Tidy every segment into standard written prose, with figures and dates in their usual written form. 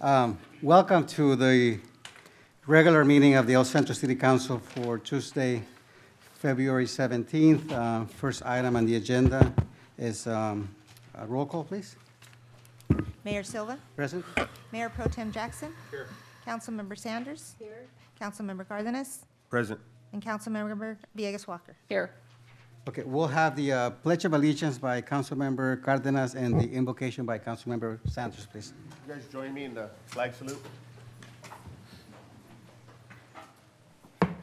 Welcome to the regular meeting of the El Centro City Council for Tuesday, February 17th. First item on the agenda is a roll call, please. Mayor Silva. Present. Mayor Pro Tem Jackson. Here. Councilmember Sanders. Here. Councilmember Cardenas. Present. And Councilmember Villegas Walker. Here. Okay, we'll have the Pledge of Allegiance by Councilmember Cardenas and the invocation by Councilmember Sanders, please. You guys join me in the flag salute.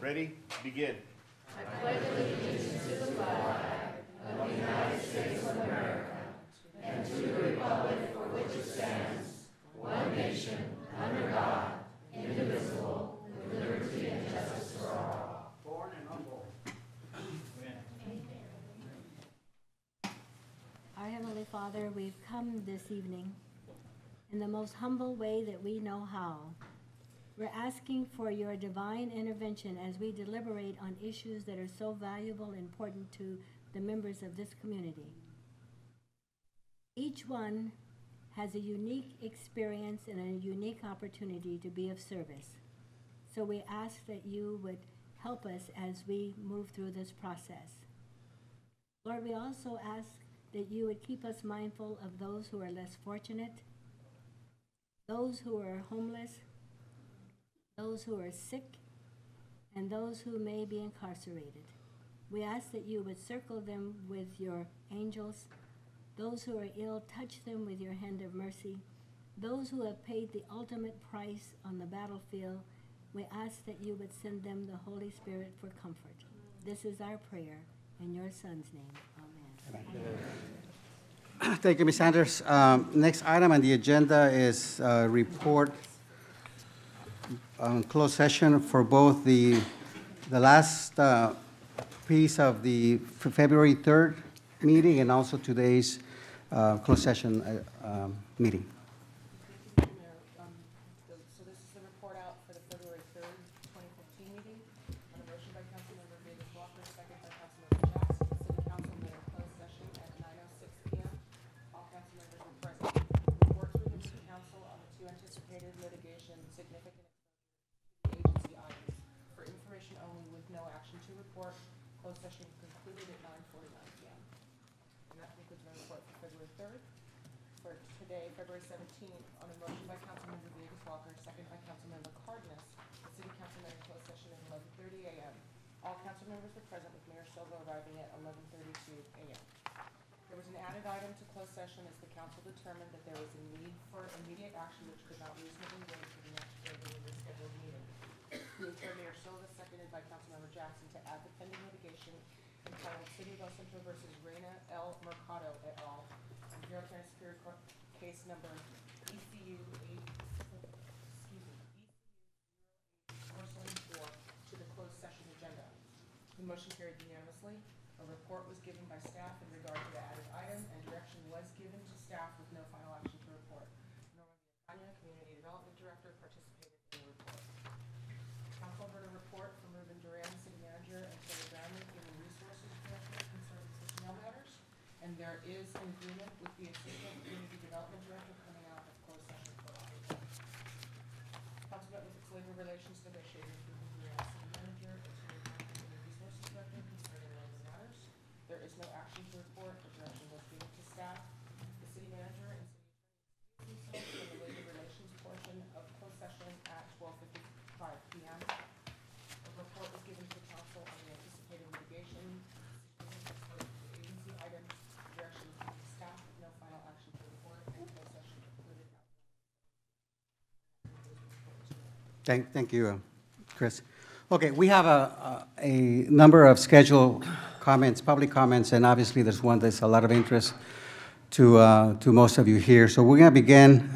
Ready? Begin. Our Heavenly Father, we've come this evening in the most humble way that we know how. We're asking for your divine intervention as we deliberate on issues that are so valuable and important to the members of this community. Each one has a unique experience and a unique opportunity to be of service. So we ask that you would help us as we move through this process. Lord, we also ask that you would keep us mindful of those who are less fortunate, those who are homeless, those who are sick, and those who may be incarcerated. We ask that you would circle them with your angels. Those who are ill, touch them with your hand of mercy. Those who have paid the ultimate price on the battlefield, we ask that you would send them the Holy Spirit for comfort. This is our prayer in your Son's name. Amen. Thank you, Ms. Sanders. Next item on the agenda is report on closed session for both the last piece of the February 3rd meeting and also today's closed session meeting. So this is the report out for the February 3rd, 2015 meeting. On a motion by Councilmember Villegas Walker, second by Councilmember Jackson. City Council met in closed session at 9:06 p.m. All council members were present. Reports were given to council on the two anticipated litigation, significant agency items. For information only with no action to report, closed session concluded at 9:49 p.m. And that concludes my report for February 3rd. For today, February 17th, on a motion by Councilmember Villegas Walker, second by Councilmember Cardenas, the City Council met in closed session at 11:30 a.m. All council members were present, with Mayor Silva arriving at 11:32 a.m. There was an added item to closed session as the council determined that there was a need for immediate action which could not reasonably wait for the next regularly scheduled meeting. Moved by Mayor Silva, seconded by Councilmember Jackson, to add the pending litigation entitled City of El Centro versus Reina L. Mercado et al. Imperial County Superior Court case number ECU 474 to the closed session agenda. The motion carried unanimously. A report was given by staff in regard to the added item, and direction was given to staff with no final action to report. Norma Villafaña, Community Development Director, participated in the report. Council heard a report from Ruben Duran, City Manager, and Terry Brownlee, Human Resources Director, concerning personnel matters. And there is an agreement with the Assistant Community Development Director coming out of closed session for August. Council met with its labor relations negotiator, Ruben Duran, City Manager, and Terry Brownlee, Human Resources Director, concerning labor matters. There is no action to report. The direction was given to staff. The City Manager and City Attorney in the labor relations portion of closed session at 12:55 p.m. A report was given to council on the anticipated litigation, agency items, direction to staff, with no final action to report, and closed session concluded. Thank you, Chris. Okay, we have a number of scheduled comments, public comments, and obviously there's one that's a lot of interest to most of you here. So we're going to begin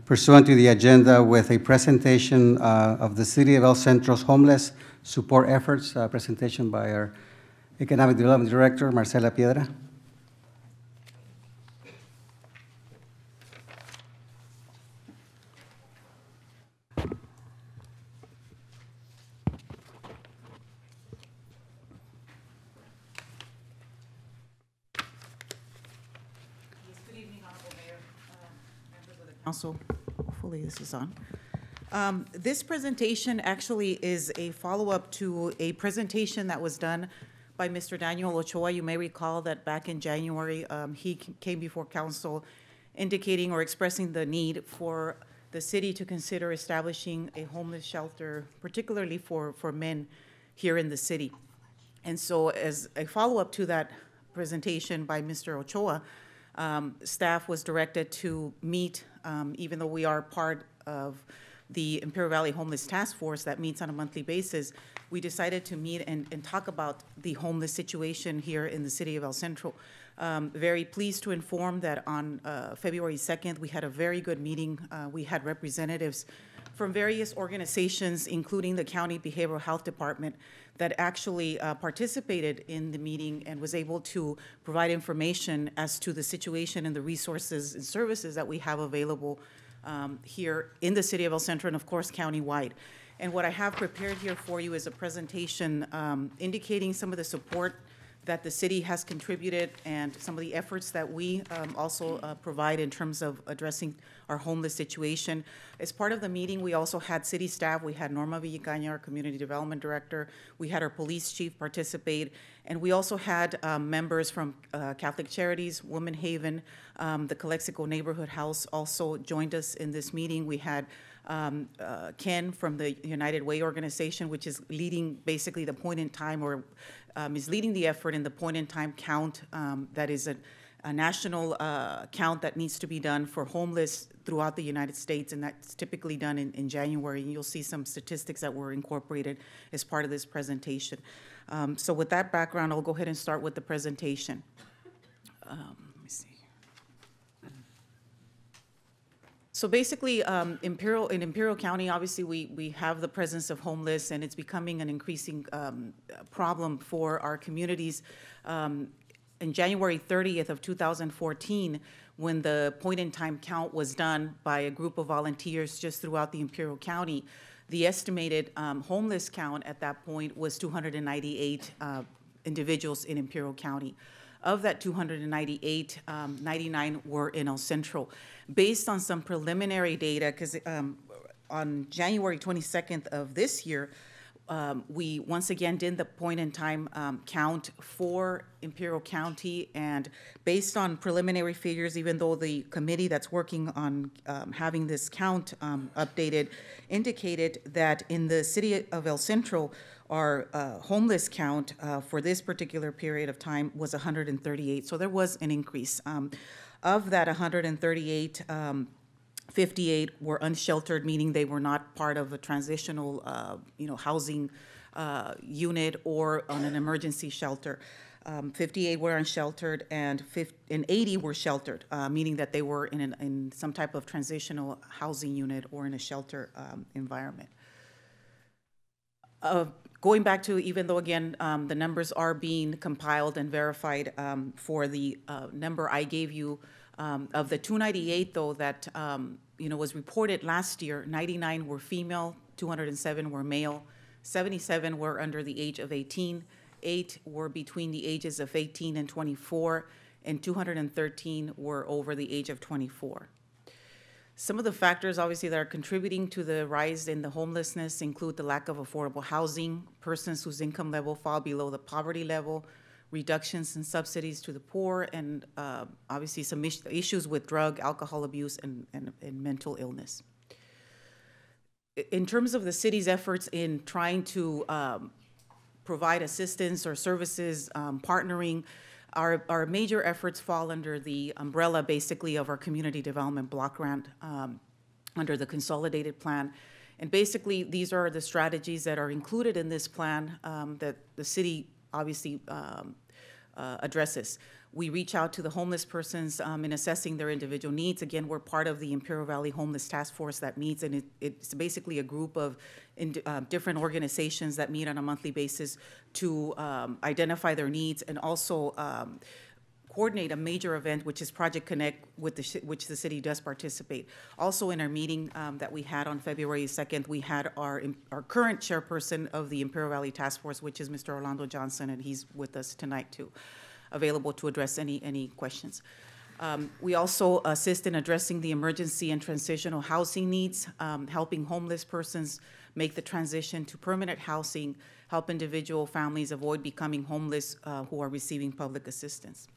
pursuant to the agenda with a presentation of the City of El Centro's homeless support efforts, presentation by our Economic Development Director, Marcela Piedra. Council. Hopefully this is on. This presentation actually is a follow-up to a presentation that was done by Mr. Daniel Ochoa. You may recall that back in January, he came before council indicating or expressing the need for the city to consider establishing a homeless shelter, particularly for men here in the city. And so as a follow-up to that presentation by Mr. Ochoa, staff was directed to meet, even though we are part of the Imperial Valley Homeless Task Force that meets on a monthly basis, we decided to meet and talk about the homeless situation here in the city of El Centro. Very pleased to inform that on February 2nd, we had a very good meeting. We had representatives from various organizations, including the County Behavioral Health Department, that actually participated in the meeting and was able to provide information as to the situation and the resources and services that we have available here in the city of El Centro and, of course, countywide. And what I have prepared here for you is a presentation indicating some of the support that the city has contributed and some of the efforts that we also provide in terms of addressing our homeless situation. As part of the meeting, we also had city staff. We had Norma Villacaña, our community development director. We had our police chief participate. And we also had members from Catholic Charities, Women Haven, the Calexico Neighborhood House also joined us in this meeting. We had Ken from the United Way organization, which is leading basically the point in time or is leading the effort in the point in time count that is a national count that needs to be done for homeless throughout the United States, and that's typically done in January. And you'll see some statistics that were incorporated as part of this presentation. So with that background, I'll go ahead and start with the presentation. Let me see. So basically, in Imperial County, obviously, we have the presence of homeless, and it's becoming an increasing problem for our communities. In January 30th of 2014, when the point-in-time count was done by a group of volunteers just throughout the Imperial County, the estimated homeless count at that point was 298 individuals in Imperial County. Of that 298, 99 were in El Centro. Based on some preliminary data, because on January 22nd of this year, we once again did the point-in-time count for Imperial County, and based on preliminary figures, even though the committee that's working on having this count updated indicated that in the city of El Centro, our homeless count for this particular period of time was 138. So there was an increase. Of that 138, 58 were unsheltered, meaning they were not part of a transitional, housing unit or on an emergency shelter. 58 were unsheltered, and 80 were sheltered, meaning that they were in some type of transitional housing unit or in a shelter environment. Going back to, even though, again, the numbers are being compiled and verified for the number I gave you, of the 298, though, that was reported last year, 99 were female, 207 were male, 77 were under the age of 18, 8 were between the ages of 18 and 24, and 213 were over the age of 24. Some of the factors, obviously, that are contributing to the rise in the homelessness include the lack of affordable housing, persons whose income level fall below the poverty level, reductions in subsidies to the poor, and obviously some issues with drug, alcohol abuse, and mental illness. In terms of the city's efforts in trying to provide assistance or services, partnering, our major efforts fall under the umbrella, basically, of our community development block grant under the Consolidated plan. And basically, these are the strategies that are included in this plan that the city obviously addresses. We reach out to the homeless persons in assessing their individual needs. Again, we're part of the Imperial Valley Homeless Task Force that meets, and it's basically a group of different organizations that meet on a monthly basis to identify their needs and also coordinate a major event, which is Project Connect, which the city does participate. Also, in our meeting that we had on February 2nd, we had our current chairperson of the Imperial Valley Task Force, which is Mr. Orlando Johnson, and he's with us tonight too, available to address any questions. We also assist in addressing the emergency and transitional housing needs, helping homeless persons make the transition to permanent housing, help individual families avoid becoming homeless who are receiving public assistance.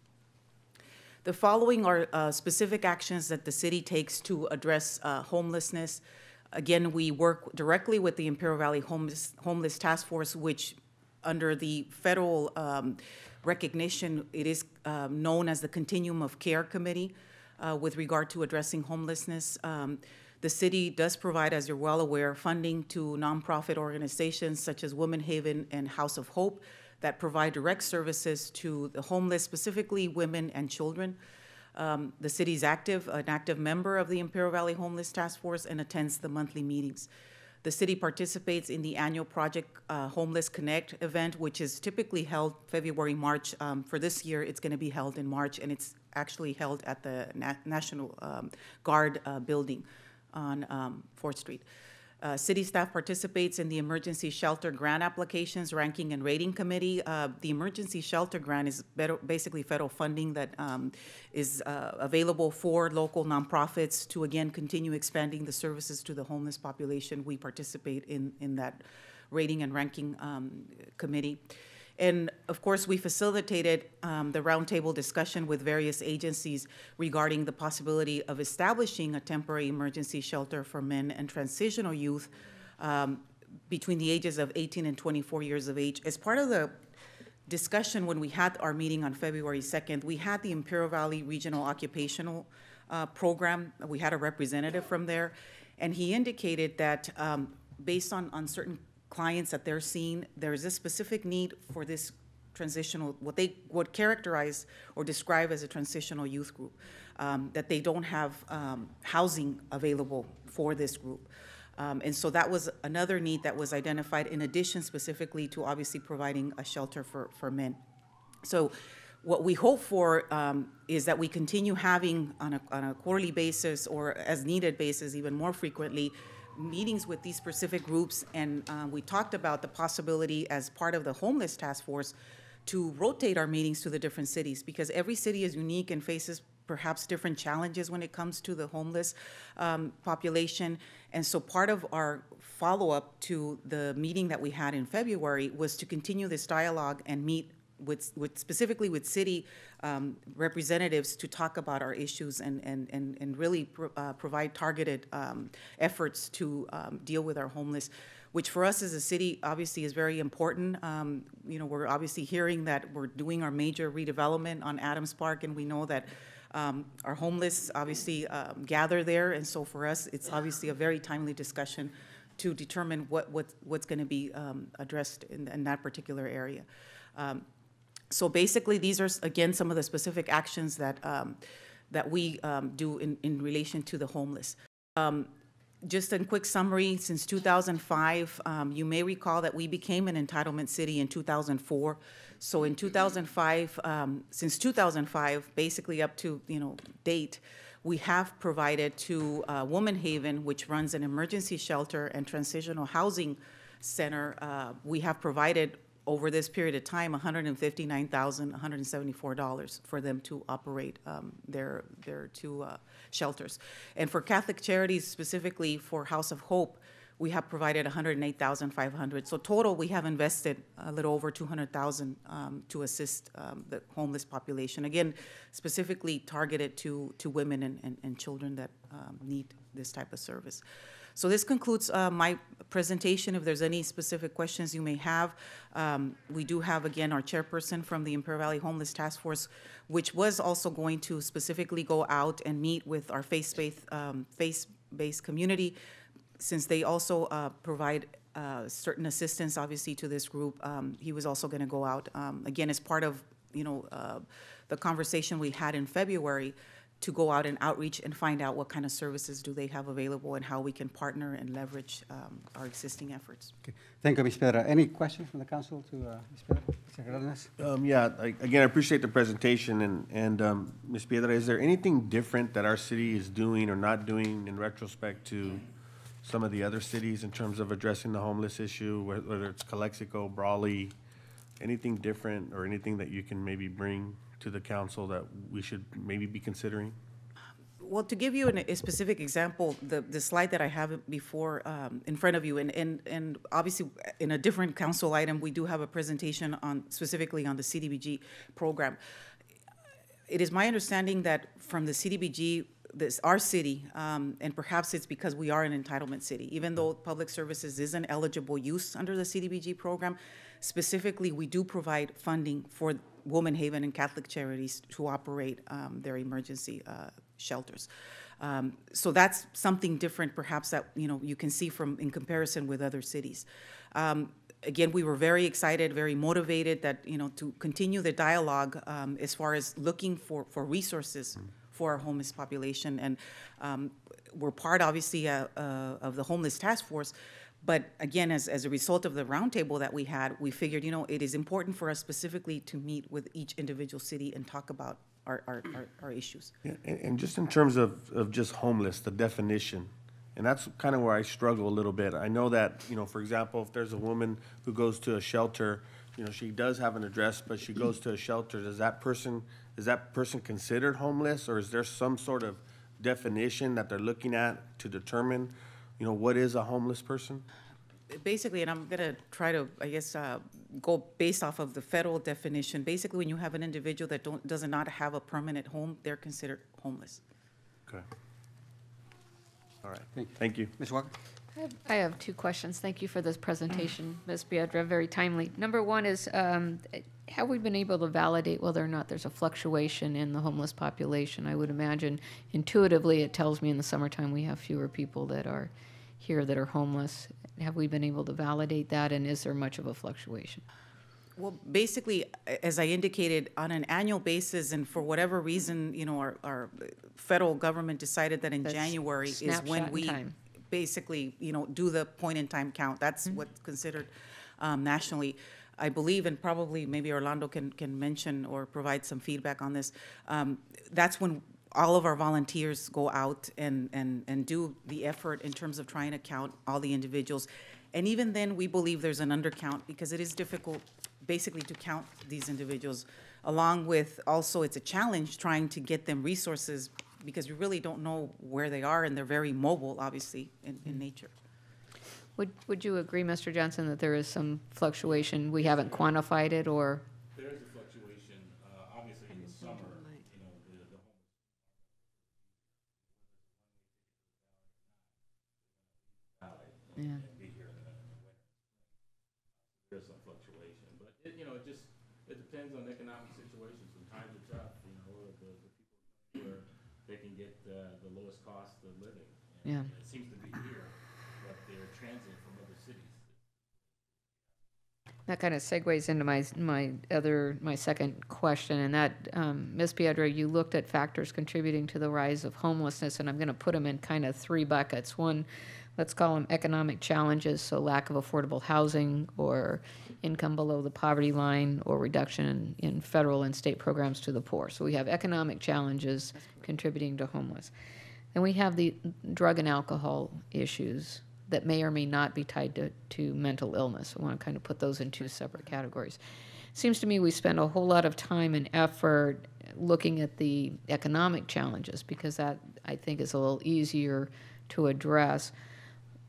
The following are specific actions that the city takes to address homelessness. Again, we work directly with the Imperial Valley Homeless Task Force, which under the federal recognition, it is known as the Continuum of Care Committee with regard to addressing homelessness. The city does provide, as you're well aware, funding to nonprofit organizations such as Women Haven and House of Hope that provide direct services to the homeless, specifically women and children. The city is an active member of the Imperial Valley Homeless Task Force and attends the monthly meetings. The city participates in the annual Project Homeless Connect event, which is typically held February, March. For this year, it's going to be held in March, and it's actually held at the National Guard building on 4th Street. City staff participates in the Emergency Shelter Grant Applications Ranking and Rating Committee. The Emergency Shelter Grant is basically federal funding that is available for local nonprofits to, again, continue expanding the services to the homeless population. We participate in that Rating and Ranking Committee. And of course, we facilitated the roundtable discussion with various agencies regarding the possibility of establishing a temporary emergency shelter for men and transitional youth between the ages of 18 and 24 years of age. As part of the discussion when we had our meeting on February 2nd, we had the Imperial Valley Regional Occupational Program. We had a representative from there, and he indicated that based on certain clients that they're seeing, there is a specific need for this transitional, what they would characterize or describe as a transitional youth group, that they don't have housing available for this group. And so that was another need that was identified in addition specifically to obviously providing a shelter for men. So what we hope for is that we continue having on a quarterly basis or as needed basis even more frequently meetings with these specific groups, and we talked about the possibility as part of the homeless task force to rotate our meetings to the different cities, because every city is unique and faces perhaps different challenges when it comes to the homeless population. And so part of our follow-up to the meeting that we had in February was to continue this dialogue and meet with specifically with city representatives to talk about our issues and really provide targeted efforts to deal with our homeless, which for us as a city obviously is very important. You know, we're obviously hearing that we're doing our major redevelopment on Adams Park, and we know that our homeless obviously gather there, and so for us it's obviously a very timely discussion to determine what's going to be addressed in that particular area. So basically, these are, again, some of the specific actions that, that we do in relation to the homeless. Just a quick summary, since 2005, you may recall that we became an entitlement city in 2004. So in 2005, since 2005, basically up to date, we have provided to Woman Haven, which runs an emergency shelter and transitional housing center. We have provided over this period of time, $159,174 for them to operate their two shelters. And for Catholic Charities, specifically for House of Hope, we have provided $108,500. So total, we have invested a little over $200,000 to assist the homeless population. Again, specifically targeted to women and children that need this type of service. So this concludes my presentation. If there's any specific questions you may have, we do have, again, our chairperson from the Imperial Valley Homeless Task Force, which was also going to specifically go out and meet with our faith-based community, since they also provide certain assistance, obviously, to this group. He was also going to go out, again, as part of the conversation we had in February, to go out and outreach and find out what kind of services do they have available and how we can partner and leverage our existing efforts. Okay. Thank you, Ms. Pedra. Any questions from the council to Ms. Pedra? Mr. Hernandez? Yeah, again, I appreciate the presentation, and Ms. Piedra, is there anything different that our city is doing or not doing in retrospect to some of the other cities in terms of addressing the homeless issue, whether it's Calexico, Brawley, anything different or anything that you can maybe bring to the council that we should maybe be considering? Well, to give you a specific example, the slide that I have before, in front of you, and obviously in a different council item, we do have a presentation on, specifically on the CDBG program. It is my understanding that from the CDBG, our city, and perhaps it's because we are an entitlement city, even though public services is an eligible use under the CDBG program, specifically, we do provide funding for Woman Haven and Catholic Charities to operate their emergency shelters. So that's something different perhaps that, you can see in comparison with other cities. Again, we were very excited, very motivated that, to continue the dialogue as far as looking for resources for our homeless population. And we're part, obviously, of the Homeless Task Force. But again, as a result of the roundtable that we had, we figured, it is important for us specifically to meet with each individual city and talk about our issues. Yeah, and just in terms of just homeless, the definition, and that's kind of where I struggle a little bit. I know that, for example, if there's a woman who goes to a shelter, she does have an address, but she goes to a shelter, is that person considered homeless, or is there some sort of definition that they're looking at to determine, what is a homeless person? Basically, and I'm going to try to, I guess, go based off of the federal definition. Basically, when you have an individual that does not have a permanent home, they're considered homeless. Okay. All right. Thank you. Ms. Walker? I have two questions. Thank you for this presentation, Ms. Piedra, very timely. Number one is, have we been able to validate whether or not there's a fluctuation in the homeless population? I would imagine intuitively it tells me in the summertime we have fewer people that are here that are homeless. Have we been able to validate that, and is there much of a fluctuation? Well, basically, as I indicated, on an annual basis, and for whatever reason, our federal government decided that in That's January is when snapshot in we time. basically, do the point-in-time count. That's what's considered nationally. I believe, and probably maybe Orlando can mention or provide some feedback on this, that's when all of our volunteers go out and do the effort in terms of trying to count all the individuals. And even then, we believe there's an undercount because it is difficult basically to count these individuals, along with also it's a challenge trying to get them resources because you really don't know where they are, and they're very mobile, obviously, in nature. Would you agree, Mr. Johnson, that there is some fluctuation? We haven't quantified it, or? There is a fluctuation, obviously in the summer, the Yeah. be here in the winter. There's some fluctuation, but it depends on economic situations. When times are tough, the people where they can get the lowest cost of living. Yeah. And it seems to be here, but they're transient from other cities. That kind of segues into my second question, and that, Ms. Piedra, you looked at factors contributing to the rise of homelessness, and I'm going to put them in kind of three buckets. One, let's call them economic challenges, so lack of affordable housing or income below the poverty line or reduction in federal and state programs to the poor. So we have economic challenges contributing to homeless. Then we have the drug and alcohol issues that may or may not be tied to mental illness. I want to kind of put those in two separate categories. Seems to me we spend a whole lot of time and effort looking at the economic challenges because that, I think, is a little easier to address.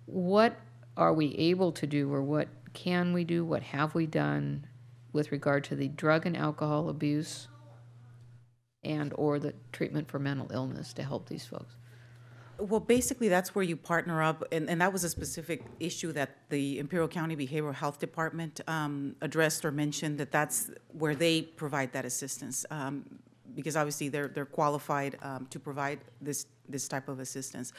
What are we able to do, or what can we do, what have we done with regard to the drug and alcohol abuse and or the treatment for mental illness to help these folks? Well, basically, that's where you partner up, and that was a specific issue that the Imperial County Behavioral Health Department addressed or mentioned, that's where they provide that assistance, because obviously they're qualified to provide this type of assistance.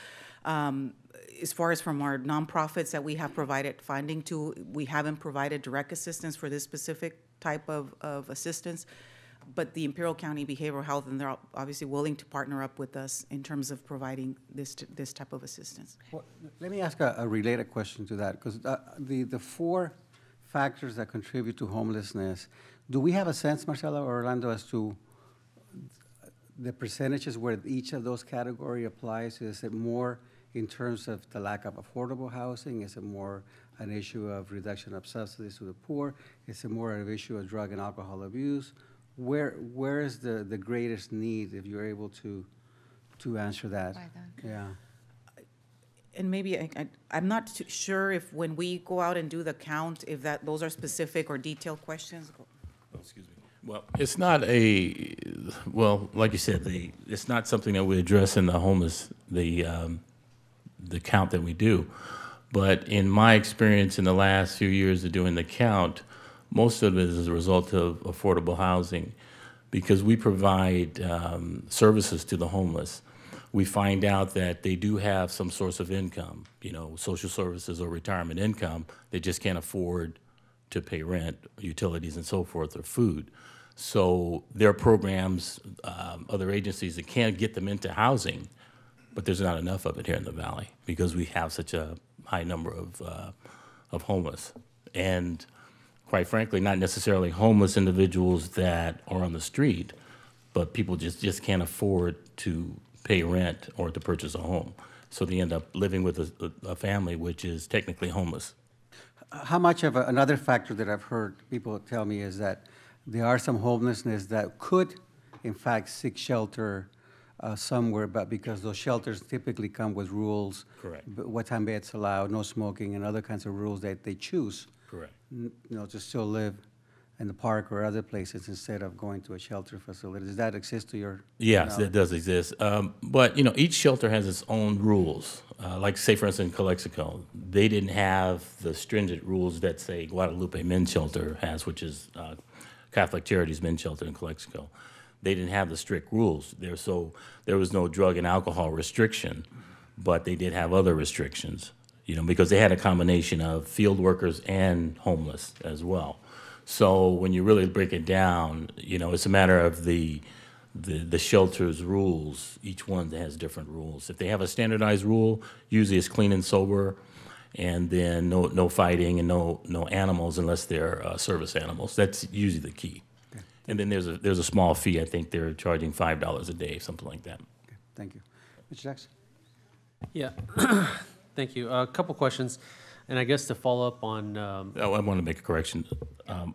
As far as from our nonprofits that we have provided funding to, we haven't provided direct assistance for this specific type of assistance. But the Imperial County Behavioral Health, and they're obviously willing to partner up with us in terms of providing this type of assistance. Well, let me ask a related question to that, because the four factors that contribute to homelessness, do we have a sense, Marcela or Orlando, as to the percentages where each of those category applies? Is it more in terms of the lack of affordable housing? Is it more an issue of reduction of subsidies to the poor? Is it more an issue of drug and alcohol abuse? where is the greatest need, if you're able to answer that? By then. Yeah. And maybe, I'm not too sure if when we go out and do the count, if those are specific or detailed questions. Oh, excuse me. Well, it's not like you said, it's not something that we address in the the count that we do. But in my experience in the last few years of doing the count, most of it is a result of affordable housing, because we provide services to the homeless. We find out that they do have some source of income, social services or retirement income. They just can't afford to pay rent, utilities, and so forth, or food. So there are programs, other agencies that can get them into housing, but there's not enough of it here in the Valley because we have such a high number of homeless. And quite frankly, not necessarily homeless individuals that are on the street, but people just can't afford to pay rent or to purchase a home. So they end up living with a family which is technically homeless. How much of another factor that I've heard people tell me is that there are some homelessness that could, in fact, seek shelter somewhere, but because those shelters typically come with rules. Correct. What time bed's allowed, no smoking, and other kinds of rules that they choose. Correct. To still live in the park or other places instead of going to a shelter facility. Does that exist to your Yes, knowledge? it does exist. But, each shelter has its own rules. Like, say, for instance, in Calexico, they didn't have the stringent rules that, say, Guadalupe Men's Shelter has, which is Catholic Charities Men's Shelter in Calexico. They didn't have the strict rules there, so there was no drug and alcohol restriction, but they did have other restrictions, because they had a combination of field workers and homeless as well. So when you really break it down, it's a matter of the shelter's rules. Each one has different rules. If they have a standardized rule, usually it's clean and sober, and then no fighting and no animals unless they're service animals. That's usually the key. Okay. And then there's a small fee. I think they're charging $5 a day, something like that. Okay, thank you. Mr. Jackson? Yeah, thank you. A couple questions, and I guess to follow up on, I want to make a correction.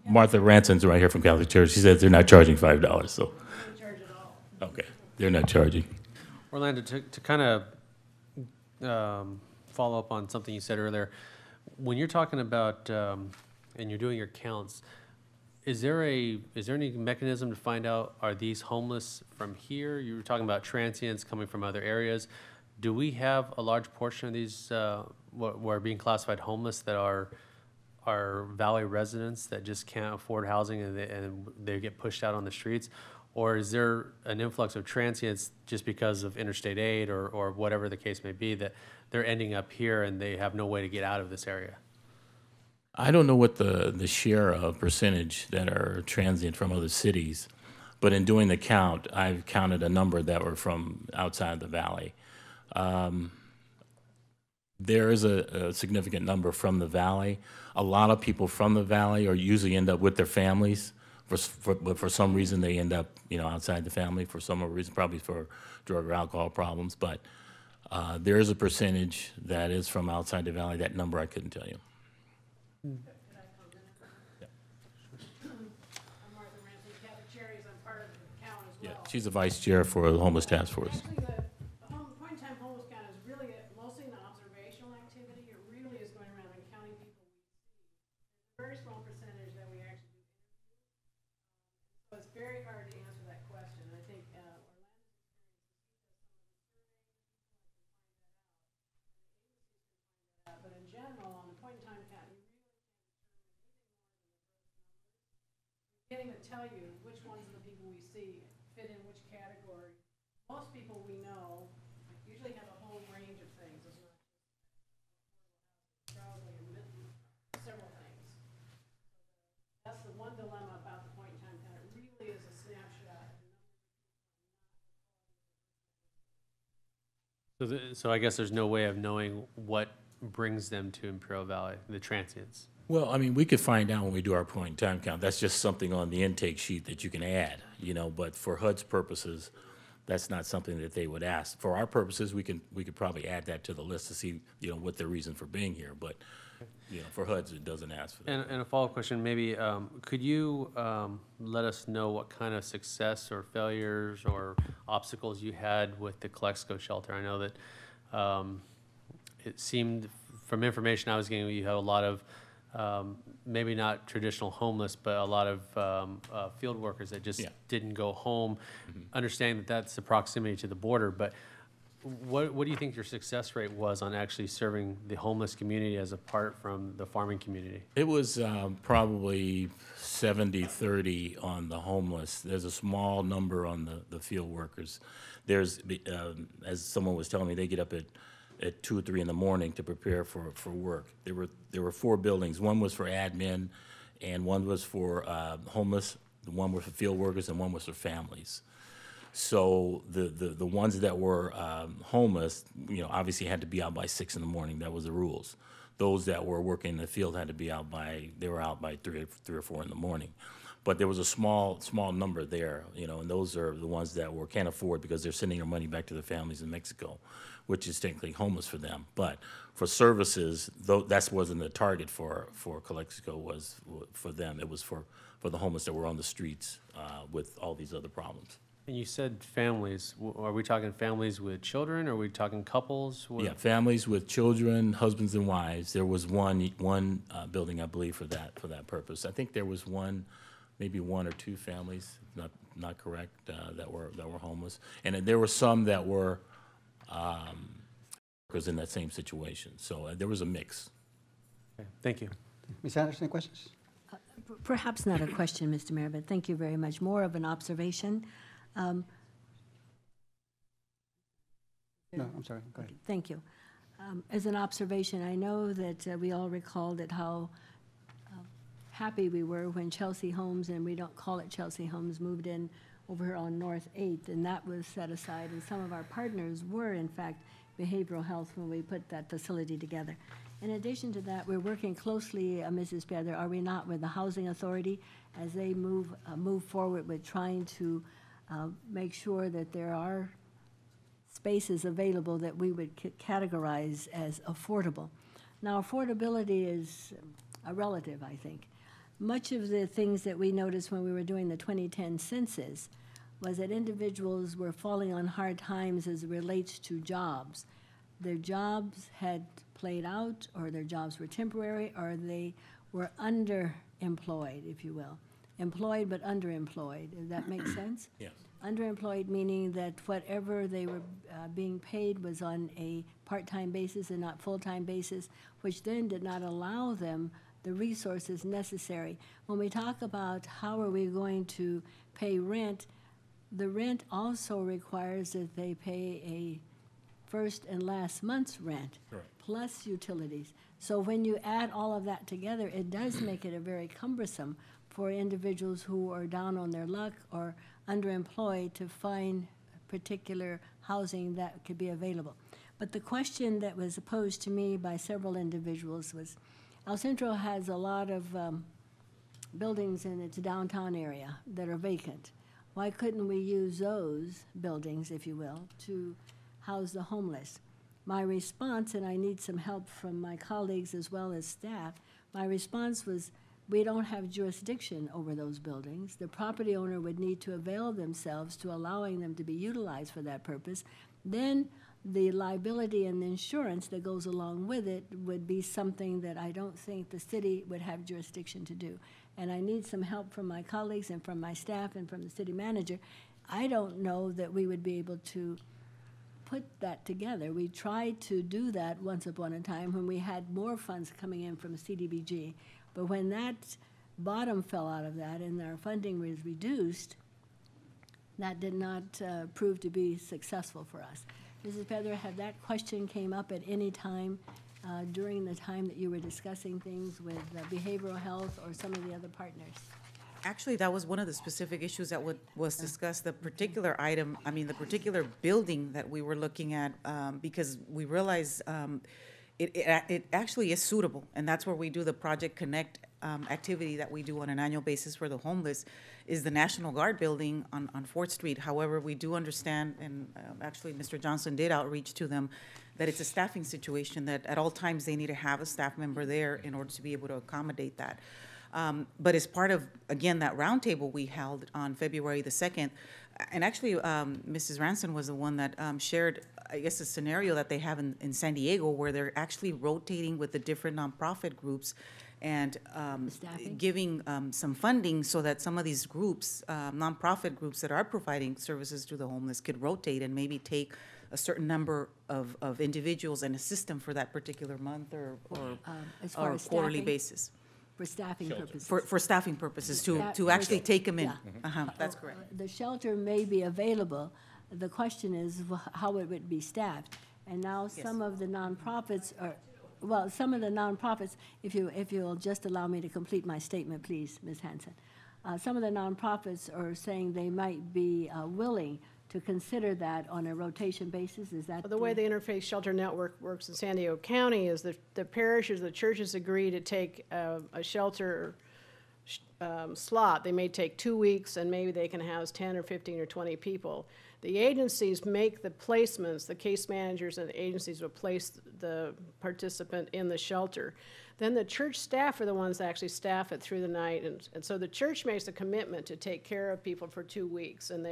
Martha Ranson's right here from Catholic Church. She says they're not charging $5, so. They don't charge at all. Okay, they're not charging. Orlando, to kind of follow up on something you said earlier, when you're talking about, and you're doing your counts, is there any mechanism to find out, are these homeless from here? You were talking about transients coming from other areas. Do we have a large portion of these what are being classified homeless that are Valley residents that just can't afford housing and they get pushed out on the streets? Or is there an influx of transients just because of interstate aid or whatever the case may be that they're ending up here and they have no way to get out of this area? I don't know what the share of percentage that are transient from other cities, but in doing the count, I've counted a number that were from outside the Valley. There is a significant number from the Valley. A lot of people from the Valley usually end up with their families, but for some reason they end up, outside the family for some reason, probably for drug or alcohol problems. But there is a percentage that is from outside the Valley. That number I couldn't tell you. I'm Martha Ransom, Catholic Charities. I'm part of the count as well. Yeah, she's the vice chair for the homeless task force. Actually, the point-in-time homeless count is really mostly an observational activity. It really is going around and counting people we see. A very small percentage that we actually do interview. So it's very hard to answer that question. I think Orlando's experience is but in general, on the point-in-time count, you really can't tell you which ones of the people we see fit in which category. Most people we know usually have a whole range of things. It's not probably several things. That's the one dilemma about the point-in-time count. It really is a snapshot. So I guess there's no way of knowing what brings them to Imperial Valley, the transients. Well, I mean, we could find out when we do our point-in-time count. That's just something on the intake sheet that you can add, but for HUD's purposes, that's not something that they would ask. For our purposes, we could probably add that to the list to see, what their reason for being here, but, for HUD's, it doesn't ask for that. And a follow-up question, maybe, could you let us know what kind of success or failures or obstacles you had with the Calexico shelter? I know that it seemed, from information I was getting, you have a lot of, maybe not traditional homeless, but a lot of field workers that just didn't go home, understanding that that's the proximity to the border. But what do you think your success rate was on actually serving the homeless community as apart from the farming community? It was probably 70-30 on the homeless. There's a small number on the field workers. There's, as someone was telling me, they get up at 2 or 3 in the morning to prepare for work. There were 4 buildings. One was for admin, and one was for homeless. One was for field workers, and one was for families. So the ones that were homeless, obviously had to be out by 6 in the morning. That was the rules. Those that were working in the field had to be out by 3 or 4 in the morning. But there was a small number there, and those are the ones that can't afford because they're sending their money back to their families in Mexico, which is technically homeless for them. But for services, that wasn't the target for Calexico, was for them. It was for the homeless that were on the streets with all these other problems. And you said families. Are we talking families with children? Or are we talking couples? Yeah, families with children, husbands and wives. There was one building, I believe, for that purpose. I think there was maybe 1 or 2 families, not correct, that were homeless, and there were some that were workers in that same situation. So there was a mix. Okay, thank you. Ms. Anderson, any questions? Perhaps not a question, Mr. Mayor, but thank you very much. More of an observation. No, I'm sorry. Go ahead. Thank you. As an observation, I know that we all recalled at how happy we were when Chelsea Homes, and we don't call it Chelsea Homes, moved in over here on North 8th, and that was set aside. And some of our partners were, in fact, behavioral health when we put that facility together. In addition to that, we're working closely, Mrs. Pedro, are we not, with the Housing Authority as they move forward with trying to make sure that there are spaces available that we would categorize as affordable. Now, affordability is a relative, I think. Much of the things that we noticed when we were doing the 2010 census was that individuals were falling on hard times as it relates to jobs. Their jobs had played out, or their jobs were temporary, or they were underemployed, if you will. Employed but underemployed. Does that make sense? Yes. Underemployed meaning that whatever they were being paid was on a part-time basis and not full-time basis, which then did not allow them the resources necessary. When we talk about how are we going to pay rent, the rent also requires that they pay a first and last month's rent, Correct. plus utilities. So when you add all of that together, it does make it a very cumbersome for individuals who are down on their luck or underemployed to find particular housing that could be available. But the question that was posed to me by several individuals was, El Centro has a lot of buildings in its downtown area that are vacant. Why couldn't we use those buildings, if you will, to house the homeless? My response, and I need some help from my colleagues as well as staff, my response was, we don't have jurisdiction over those buildings. The property owner would need to avail themselves to allowing them to be utilized for that purpose. Then the liability and the insurance that goes along with it would be something that I don't think the city would have jurisdiction to do. And I need some help from my colleagues and from my staff and from the city manager. I don't know that we would be able to put that together. We tried to do that once upon a time when we had more funds coming in from CDBG. But when that bottom fell out of that and our funding was reduced, that did not prove to be successful for us. Mrs. Pedro, had that question came up at any time during the time that you were discussing things with behavioral health or some of the other partners? Actually, that was one of the specific issues that was discussed, the particular item, the particular building that we were looking at, because we realized it actually is suitable, and that's where we do the Project Connect activity that we do on an annual basis for the homeless is the National Guard building on 4th Street. However, we do understand, and actually Mr. Johnson did outreach to them, that it's a staffing situation, that at all times they need to have a staff member there in order to be able to accommodate that. But as part of, again, that roundtable we held on February the 2nd, and actually Mrs. Ranson was the one that shared, I guess, a scenario that they have in San Diego where they're actually rotating with the different nonprofit groups and giving some funding so that some of these groups, nonprofit groups that are providing services to the homeless, could rotate and maybe take a certain number of individuals and assist them for that particular month or as far as quarterly staffing? basis. For staffing purposes. For staffing purposes, That- to actually take them in. Yeah. That's correct. The shelter may be available. The question is how it would be staffed. And now some of the nonprofits are, well, some of the nonprofits, if you'll just allow me to complete my statement, please, Ms. Hanson. Some of the nonprofits are saying they might be willing to consider that on a rotation basis. Is that? The way the Interfaith Shelter Network works in San Diego County is the parishes, the churches agree to take a shelter slot. They may take 2 weeks, and maybe they can house 10 or 15 or 20 people. The agencies make the placements. The case managers and the agencies will place the participant in the shelter. Then the church staff are the ones that actually staff it through the night. And so the church makes a commitment to take care of people for 2 weeks. And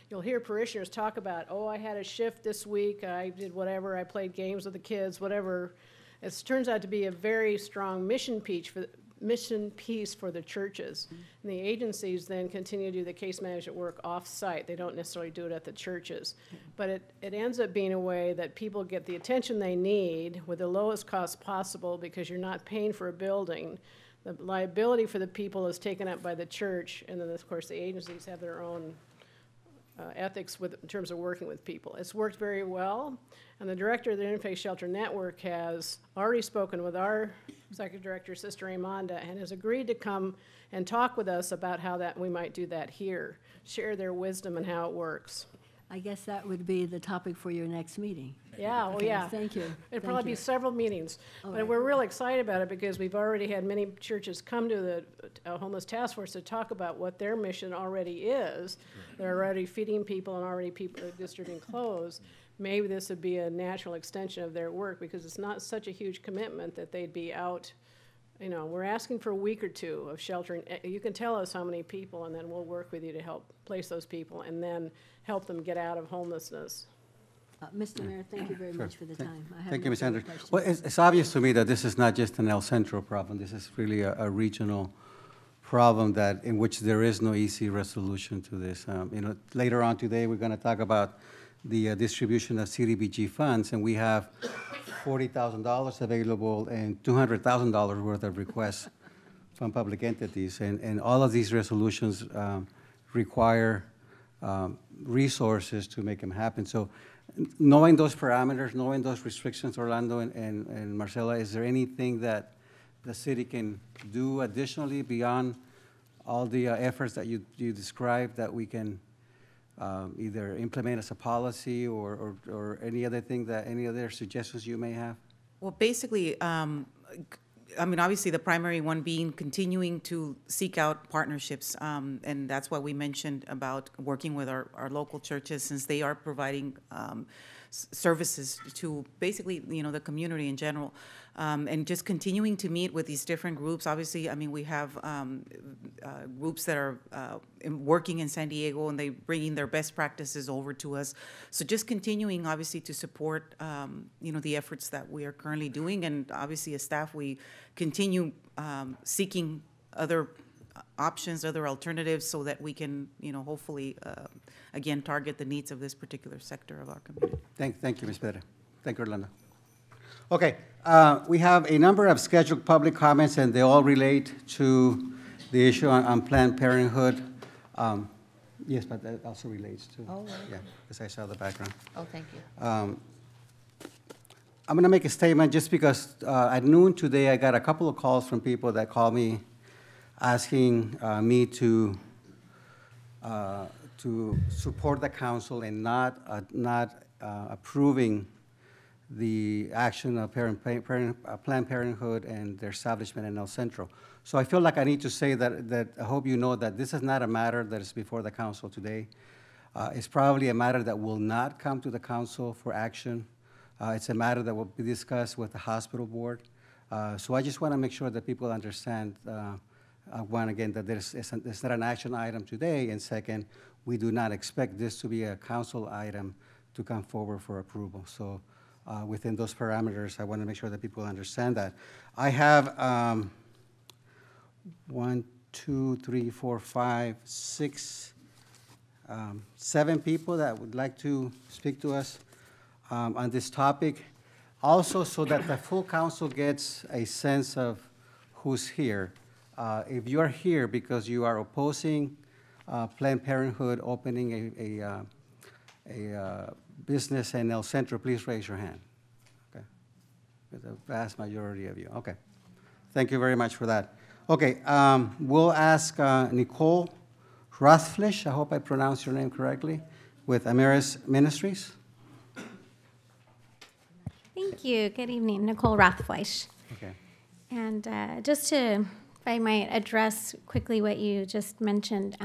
you'll hear parishioners talk about, oh, I had a shift this week, I did whatever, I played games with the kids, whatever. It turns out to be a very strong mission piece for the churches. And the agencies then continue to do the case management work off-site. They don't necessarily do it at the churches. But it ends up being a way that people get the attention they need with the lowest cost possible because you're not paying for a building. The liability for the people is taken up by the church, and then, of course, the agencies have their own ethics in terms of working with people. It's worked very well, and the director of the Interfaith Shelter Network has already spoken with our executive director, Sister Amanda, and has agreed to come and talk with us about how we might do that here, share their wisdom and how it works. I guess that would be the topic for your next meeting. Yeah, Okay, yeah. thank you. It'd probably be several meetings. All But right. we're really excited about it because we've already had many churches come to the Homeless Task Force to talk about what their mission already is. They're already feeding people and already people are distributing clothes. Maybe this would be a natural extension of their work because it's not such a huge commitment that they'd be out. You know, we're asking for a week or two of sheltering. You can tell us how many people, and then we'll work with you to help place those people and then help them get out of homelessness. Mr. Mayor, thank you very much for the time. I have Thank no you, Ms. further Sanders. questions. Well, it's obvious to me that this is not just an El Centro problem. This is really a regional problem in which there is no easy resolution to this. Later on today, we're going to talk about the distribution of CDBG funds, and we have $40,000 available and $200,000 worth of requests from public entities. And all of these resolutions require resources to make them happen. So knowing those parameters, knowing those restrictions, Orlando and Marcela, is there anything that the city can do additionally beyond all the efforts that you described that we can either implement as a policy or any other thing any other suggestions you may have? Well, basically, I mean, obviously, the primary one being continuing to seek out partnerships, and that's what we mentioned about working with our local churches, since they are providing services to basically, the community in general, and just continuing to meet with these different groups. Obviously, I mean, we have groups that are working in San Diego, and they bringing their best practices over to us. So just continuing, obviously, to support, the efforts that we are currently doing, and obviously, as staff, we continue seeking other options, other alternatives, so that we can, hopefully, again, target the needs of this particular sector of our community. Thank you, Ms. Pedro. Thank you, Orlando. Okay, we have a number of scheduled public comments, and they all relate to the issue on Planned Parenthood. Yes, but that also relates to, Oh, right. yeah, because I saw the background. Oh, thank you. I'm going to make a statement just because at noon today, I got a couple of calls from people that called me asking me to support the council and not approving the action of Planned Parenthood and their establishment in El Centro. So I feel like I need to say that I hope you know that this is not a matter that is before the council today. It's probably a matter that will not come to the council for action. It's a matter that will be discussed with the hospital board. So I just want to make sure that people understand, one, again, that it's not an action item today, and second, we do not expect this to be a council item to come forward for approval. So within those parameters, I want to make sure that people understand that. I have 1, 2, 3, 4, 5, 6, 7 people that would like to speak to us on this topic. Also, so that the full council gets a sense of who's here. If you're here because you are opposing Planned Parenthood opening a business in El Centro, please raise your hand. Okay, with the vast majority of you. Okay, thank you very much for that. Okay, we'll ask Nicole Rothfleisch, I hope I pronounced your name correctly, with Ameris Ministries. Thank you. Good evening. Nicole Rothfleisch. Okay. And just to, if I might address quickly what you just mentioned,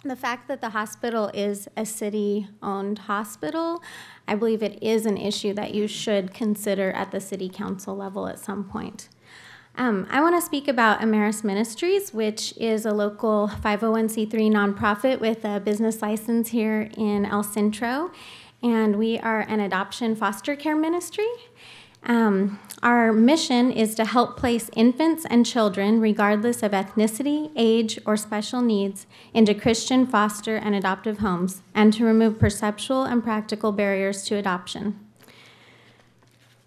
the fact that the hospital is a city-owned hospital, I believe it is an issue that you should consider at the city council level at some point. I want to speak about Ameris Ministries, which is a local 501c3 nonprofit with a business license here in El Centro, and we are an adoption foster care ministry. Our mission is to help place infants and children, regardless of ethnicity, age, or special needs, into Christian foster and adoptive homes, and to remove perceptual and practical barriers to adoption.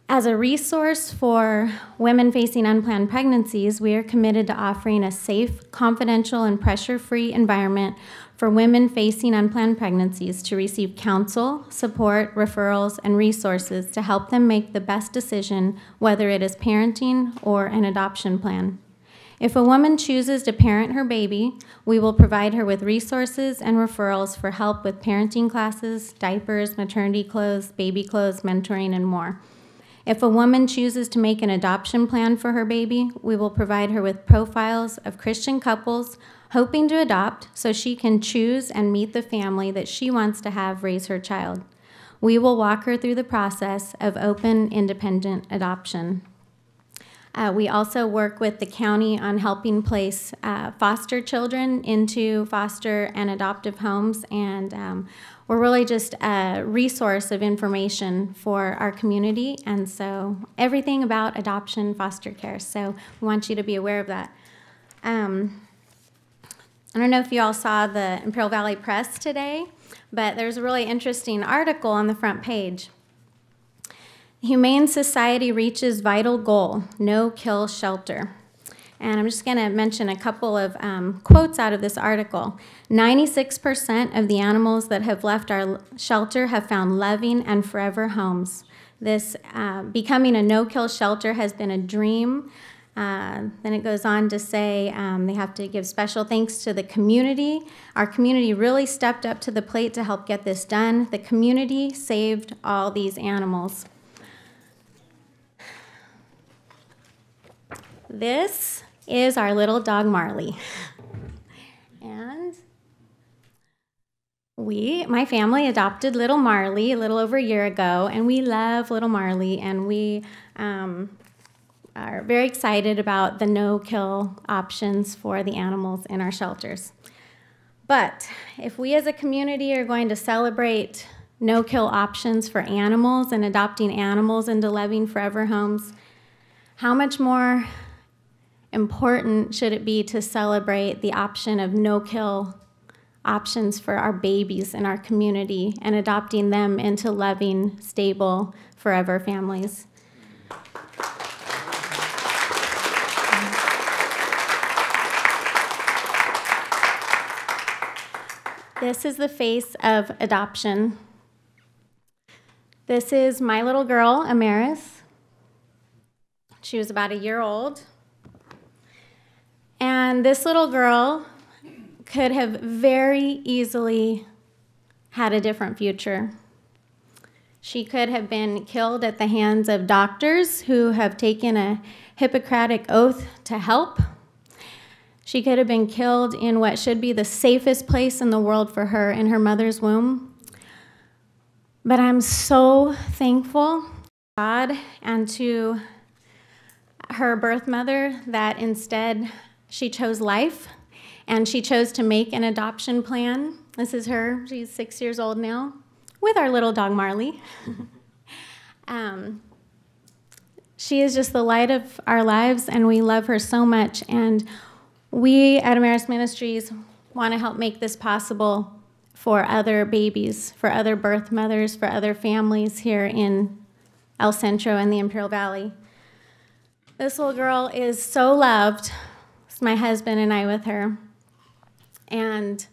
As a resource for women facing unplanned pregnancies, we are committed to offering a safe, confidential, and pressure-free environment for women facing unplanned pregnancies to receive counsel, support, referrals, and resources to help them make the best decision, whether it is parenting or an adoption plan. If a woman chooses to parent her baby, we will provide her with resources and referrals for help with parenting classes, diapers, maternity clothes, baby clothes, mentoring, and more. If a woman chooses to make an adoption plan for her baby, we will provide her with profiles of Christian couples hoping to adopt so she can choose and meet the family that she wants to have raise her child. We will walk her through the process of open, independent adoption. We also work with the county on helping place foster children into foster and adoptive homes, and we're really just a resource of information for our community, and so everything about adoption, foster care, so we want you to be aware of that. I don't know if you all saw the Imperial Valley Press today, but there's a really interesting article on the front page. Humane Society reaches vital goal, no-kill shelter. And I'm just going to mention a couple of quotes out of this article. 96% of the animals that have left our shelter have found loving and forever homes. This becoming a no-kill shelter has been a dream. Then it goes on to say they have to give special thanks to the community. Our community really stepped up to the plate to help get this done. The community saved all these animals. This is our little dog Marley. And my family adopted little Marley a little over a year ago, and we love little Marley, and we are very excited about the no-kill options for the animals in our shelters. But if we as a community are going to celebrate no-kill options for animals and adopting animals into loving forever homes, how much more important should it be to celebrate the option of no-kill options for our babies in our community and adopting them into loving, stable, forever families? This is the face of adoption. This is my little girl, Ameris. She was about a year old. And this little girl could have very easily had a different future. She could have been killed at the hands of doctors who have taken a Hippocratic oath to help. She could have been killed in what should be the safest place in the world for her, in her mother's womb. But I'm so thankful to God and to her birth mother that instead she chose life and she chose to make an adoption plan. This is her. She's 6 years old now with our little dog Marley. She is just the light of our lives, and we love her so much. And we at Ameris Ministries want to help make this possible for other babies, for other birth mothers, for other families here in El Centro and the Imperial Valley. This little girl is so loved. It's my husband and I with her. And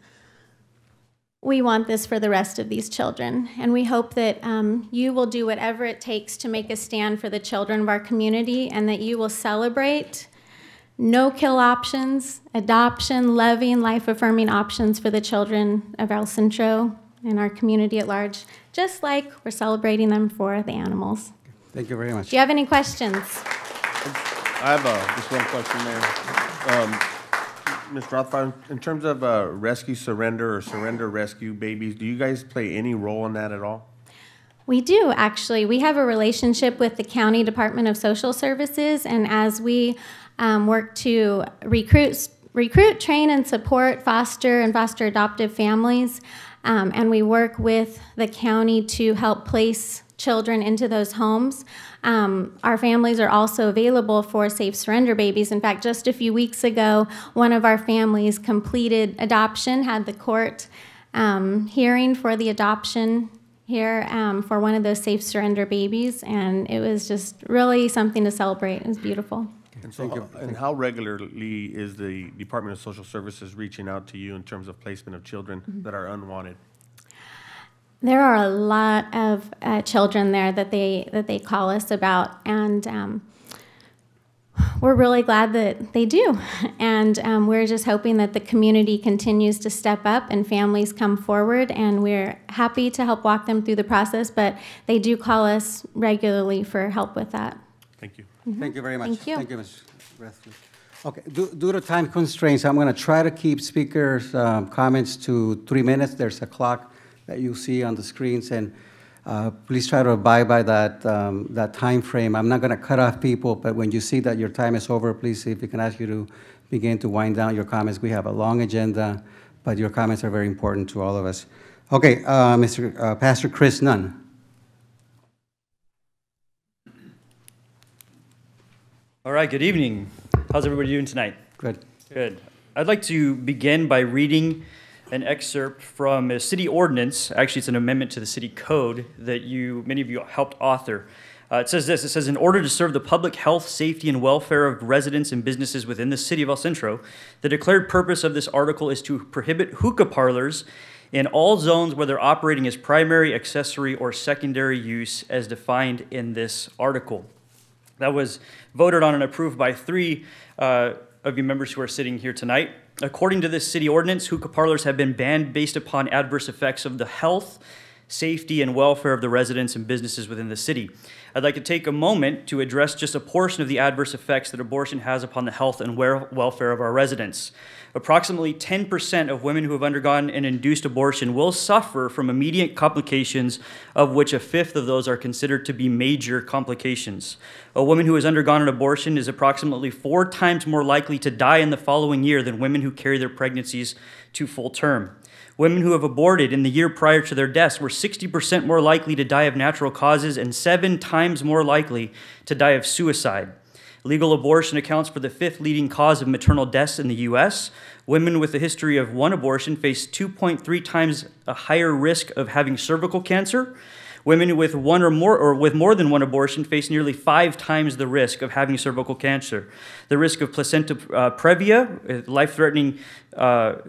we want this for the rest of these children. And we hope that you will do whatever it takes to make a stand for the children of our community, and that you will celebrate no-kill options, adoption, loving, life-affirming options for the children of El Centro and our community at large, just like we're celebrating them for the animals. Thank you very much. Do you have any questions? I have just one question there. Ms. Rothfeld, in terms of rescue surrender or surrender rescue babies, do you guys play any role in that at all? We do, actually. We have a relationship with the County Department of Social Services, and as we work to recruit, train, and support foster and foster adoptive families, and we work with the county to help place children into those homes. Our families are also available for safe surrender babies. In fact, just a few weeks ago, one of our families completed adoption, had the court hearing for the adoption here for one of those safe surrender babies, and it was just really something to celebrate. It was beautiful. And so, and how regularly is the Department of Social Services reaching out to you in terms of placement of children that are unwanted? There are a lot of children there that they call us about, and we're really glad that they do. And we're just hoping that the community continues to step up and families come forward, and we're happy to help walk them through the process, but they do call us regularly for help with that. Thank you. Mm-hmm. Thank you very much. Thank you. Thank you, Ms. Rathfield. Okay, due to time constraints, I'm going to try to keep speakers' comments to 3 minutes. There's a clock that you see on the screens, and please try to abide by that time frame. I'm not going to cut off people, but when you see that your time is over, please see if we can ask you to begin to wind down your comments. We have a long agenda, but your comments are very important to all of us. Okay, Pastor Chris Nunn. All right, good evening. How's everybody doing tonight? Good. Good. I'd like to begin by reading an excerpt from a city ordinance. Actually, it's an amendment to the city code that many of you helped author. It says this. It says, in order to serve the public health, safety, and welfare of residents and businesses within the city of El Centro, the declared purpose of this article is to prohibit hookah parlors in all zones where they're operating as primary, accessory, or secondary use as defined in this article. That was voted on and approved by 3 of you members who are sitting here tonight. According to this city ordinance, hookah parlors have been banned based upon adverse effects of the health, safety, and welfare of the residents and businesses within the city. I'd like to take a moment to address just a portion of the adverse effects that abortion has upon the health and welfare of our residents. Approximately 10% of women who have undergone an induced abortion will suffer from immediate complications, of which a fifth of those are considered to be major complications. A woman who has undergone an abortion is approximately 4 times more likely to die in the following year than women who carry their pregnancies to full term. Women who have aborted in the year prior to their deaths were 60% more likely to die of natural causes and 7 times more likely to die of suicide. Legal abortion accounts for the 5th leading cause of maternal deaths in the U.S. Women with a history of 1 abortion face 2.3 times a higher risk of having cervical cancer. Women with 1 or more, or with more than 1 abortion, face nearly 5 times the risk of having cervical cancer. The risk of placenta previa, a life-threatening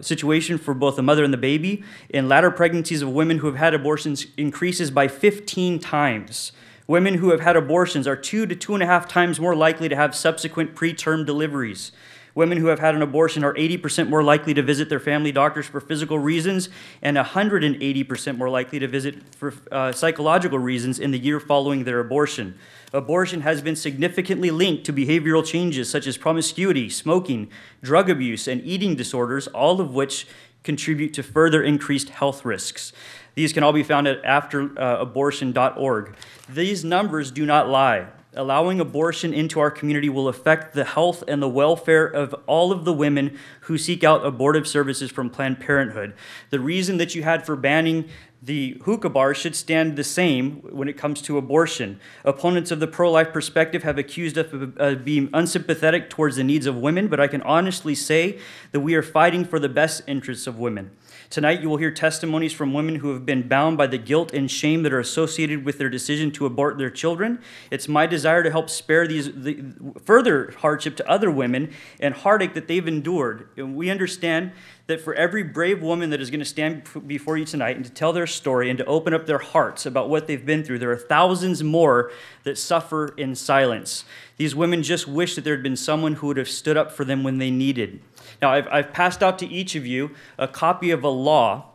situation for both the mother and the baby, in latter pregnancies of women who have had abortions increases by 15 times. Women who have had abortions are 2 to 2.5 times more likely to have subsequent preterm deliveries. Women who have had an abortion are 80% more likely to visit their family doctors for physical reasons and 180% more likely to visit for psychological reasons in the year following their abortion. Abortion has been significantly linked to behavioral changes such as promiscuity, smoking, drug abuse, and eating disorders, all of which contribute to further increased health risks. These can all be found at afterabortion.org. These numbers do not lie. Allowing abortion into our community will affect the health and the welfare of all of the women who seek out abortive services from Planned Parenthood. The reason that you had for banning the hookah bar should stand the same when it comes to abortion. Opponents of the pro-life perspective have accused us of being unsympathetic towards the needs of women, but I can honestly say that we are fighting for the best interests of women. Tonight, you will hear testimonies from women who have been bound by the guilt and shame that are associated with their decision to abort their children. It's my desire to help spare the further hardship to other women and heartache that they've endured. And we understand that for every brave woman that is going to stand before you tonight and to tell their story and to open up their hearts about what they've been through, there are thousands more that suffer in silence. These women just wish that there had been someone who would have stood up for them when they needed. Now, I've passed out to each of you a copy of a law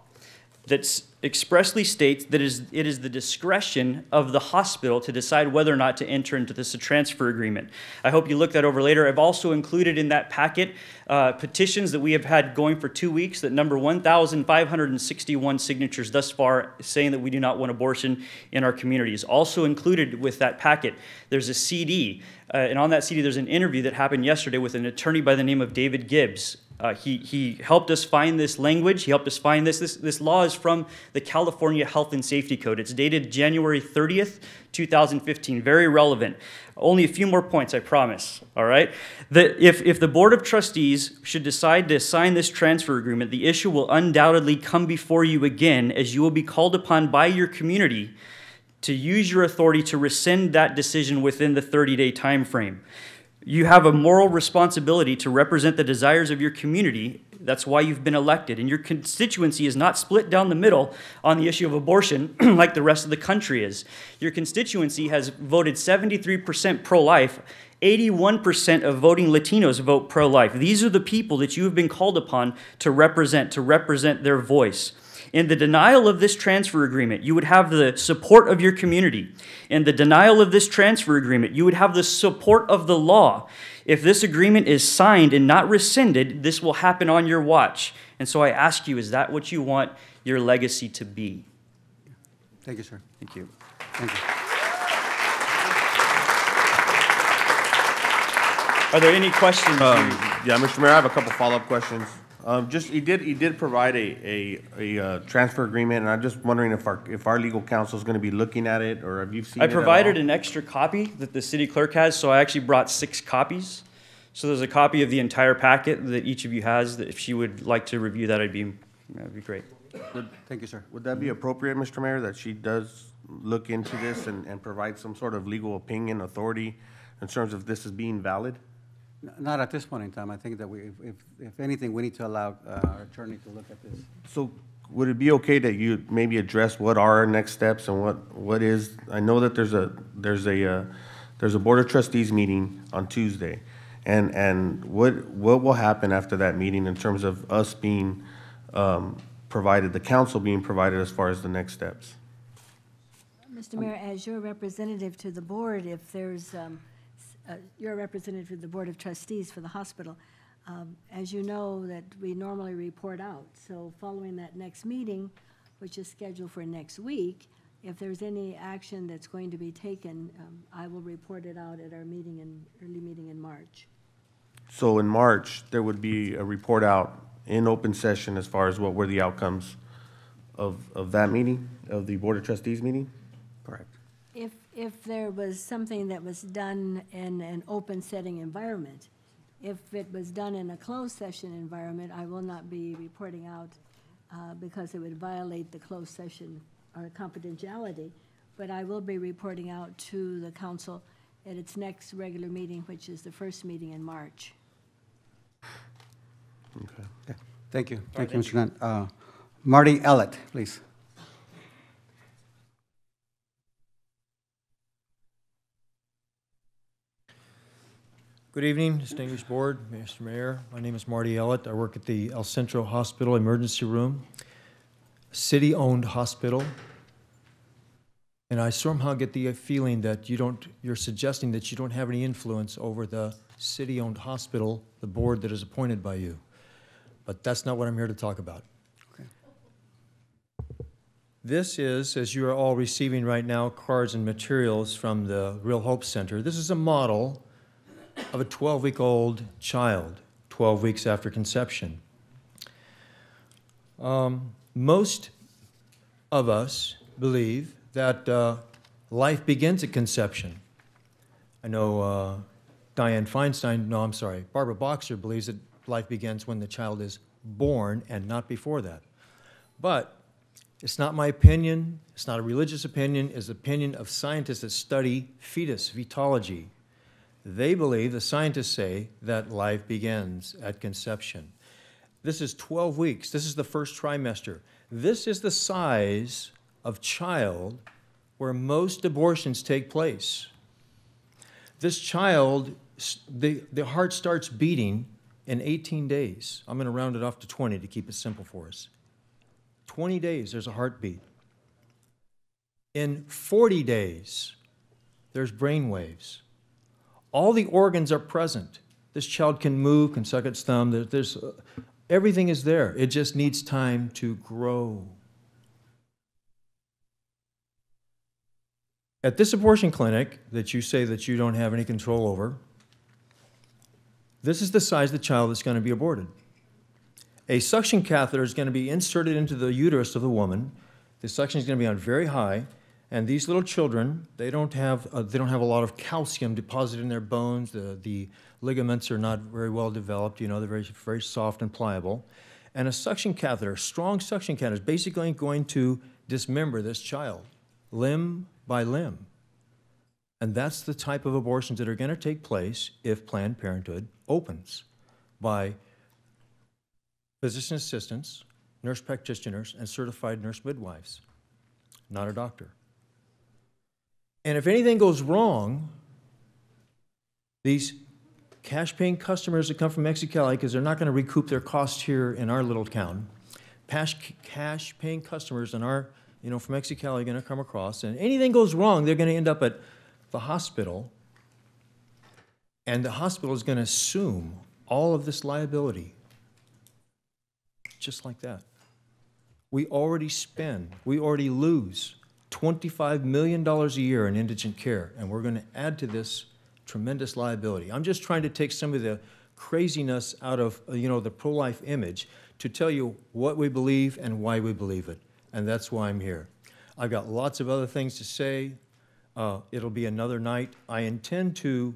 that expressly states that it is the discretion of the hospital to decide whether or not to enter into this transfer agreement. I hope you look that over later. I've also included in that packet petitions that we have had going for 2 weeks that number 1,561 signatures thus far saying that we do not want abortion in our communities. Also included with that packet, there's a CD, and on that CD there's an interview that happened yesterday with an attorney by the name of David Gibbs. He helped us find this language. He helped us find this. This law is from the California Health and Safety Code. It's dated January 30th, 2015. Very relevant. Only a few more points, I promise. All right? If the Board of Trustees should decide to sign this transfer agreement, the issue will undoubtedly come before you again, as you will be called upon by your community to use your authority to rescind that decision within the 30-day time frame. You have a moral responsibility to represent the desires of your community. That's why you've been elected. And your constituency is not split down the middle on the issue of abortion like the rest of the country is. Your constituency has voted 73% pro-life. 81% of voting Latinos vote pro-life. These are the people that you have been called upon to represent their voice. In the denial of this transfer agreement, you would have the support of your community. In the denial of this transfer agreement, you would have the support of the law. If this agreement is signed and not rescinded, this will happen on your watch. And so I ask you, is that what you want your legacy to be? Thank you, sir. Thank you. Thank you. Are there any questions? Yeah, Mr. Mayor, I have a couple follow-up questions. He did provide a transfer agreement, and I'm just wondering if our legal counsel is going to be looking at it, or have you seen it I at provided all? an extra copy that the city clerk has, so I actually brought 6 copies. So there's a copy of the entire packet that each of you has, that if she would like to review that, that'd be great. Thank you, sir. Would that be appropriate, Mr. Mayor, that she does look into this and provide some sort of legal opinion, authority, in terms of this as being valid? Not at this point in time. I think that if anything, we need to allow our attorney to look at this. So would it be okay that you maybe address what are our next steps and what is, I know that there's a Board of Trustees meeting on Tuesday. And what will happen after that meeting in terms of us being provided, the council being provided as far as the next steps? Mr. Mayor, as your representative to the board, if there's, you're a representative to the Board of Trustees for the hospital, as you know, that we normally report out. So following that next meeting, which is scheduled for next week, if there's any action that's going to be taken, I will report it out at our early meeting in March. So in March, there would be a report out in open session as far as what were the outcomes of that meeting, of the Board of Trustees meeting? Correct. If there was something that was done in an open setting environment, if it was done in a closed session environment, I will not be reporting out because it would violate the closed session or confidentiality, but I will be reporting out to the council at its next regular meeting, which is the first meeting in March. Okay. Thank you. Thank you, Mr. Nunn. Marty Ellett, please. Good evening, distinguished board, Mr. Mayor. My name is Marty Ellett. I work at the El Centro Hospital Emergency Room, city-owned hospital. And I somehow get the feeling that you're suggesting that you don't have any influence over the city-owned hospital, the board that is appointed by you. But that's not what I'm here to talk about. Okay. This is, as you are all receiving right now, cards and materials from the Real Hope Center. This is a model of a 12-week-old child, 12 weeks after conception. Most of us believe that life begins at conception. I know Barbara Boxer believes that life begins when the child is born and not before that. But it's not my opinion, it's not a religious opinion, it's the opinion of scientists that study fetus, fetology. They believe, the scientists say, that life begins at conception. This is 12 weeks. This is the first trimester. This is the size of child where most abortions take place. This child, the heart starts beating in 18 days. I'm going to round it off to 20 to keep it simple for us. 20 days, there's a heartbeat. In 40 days, there's brain waves. All the organs are present. This child can move, can suck its thumb. Everything is there. It just needs time to grow. At this abortion clinic that you say that you don't have any control over, this is the size of the child that's going to be aborted. A suction catheter is going to be inserted into the uterus of the woman. The suction is going to be on very high. And these little children, they don't have a lot of calcium deposited in their bones. The ligaments are not very well developed. You know, they're very, very soft and pliable. And a suction catheter, strong suction catheter, is basically going to dismember this child, limb by limb. And that's the type of abortions that are going to take place if Planned Parenthood opens by physician assistants, nurse practitioners, and certified nurse midwives, not a doctor. And if anything goes wrong, these cash-paying customers that come from Mexicali, because they're not going to recoup their costs here in our little town, cash-paying customers in our, from Mexicali are going to come across, and anything goes wrong, they're going to end up at the hospital, and the hospital is going to assume all of this liability, just like that. We already lose $25 million a year in indigent care, and we're going to add to this tremendous liability. I'm just trying to take some of the craziness out of, the pro-life image to tell you what we believe and why we believe it, and that's why I'm here. I've got lots of other things to say. It'll be another night. I intend to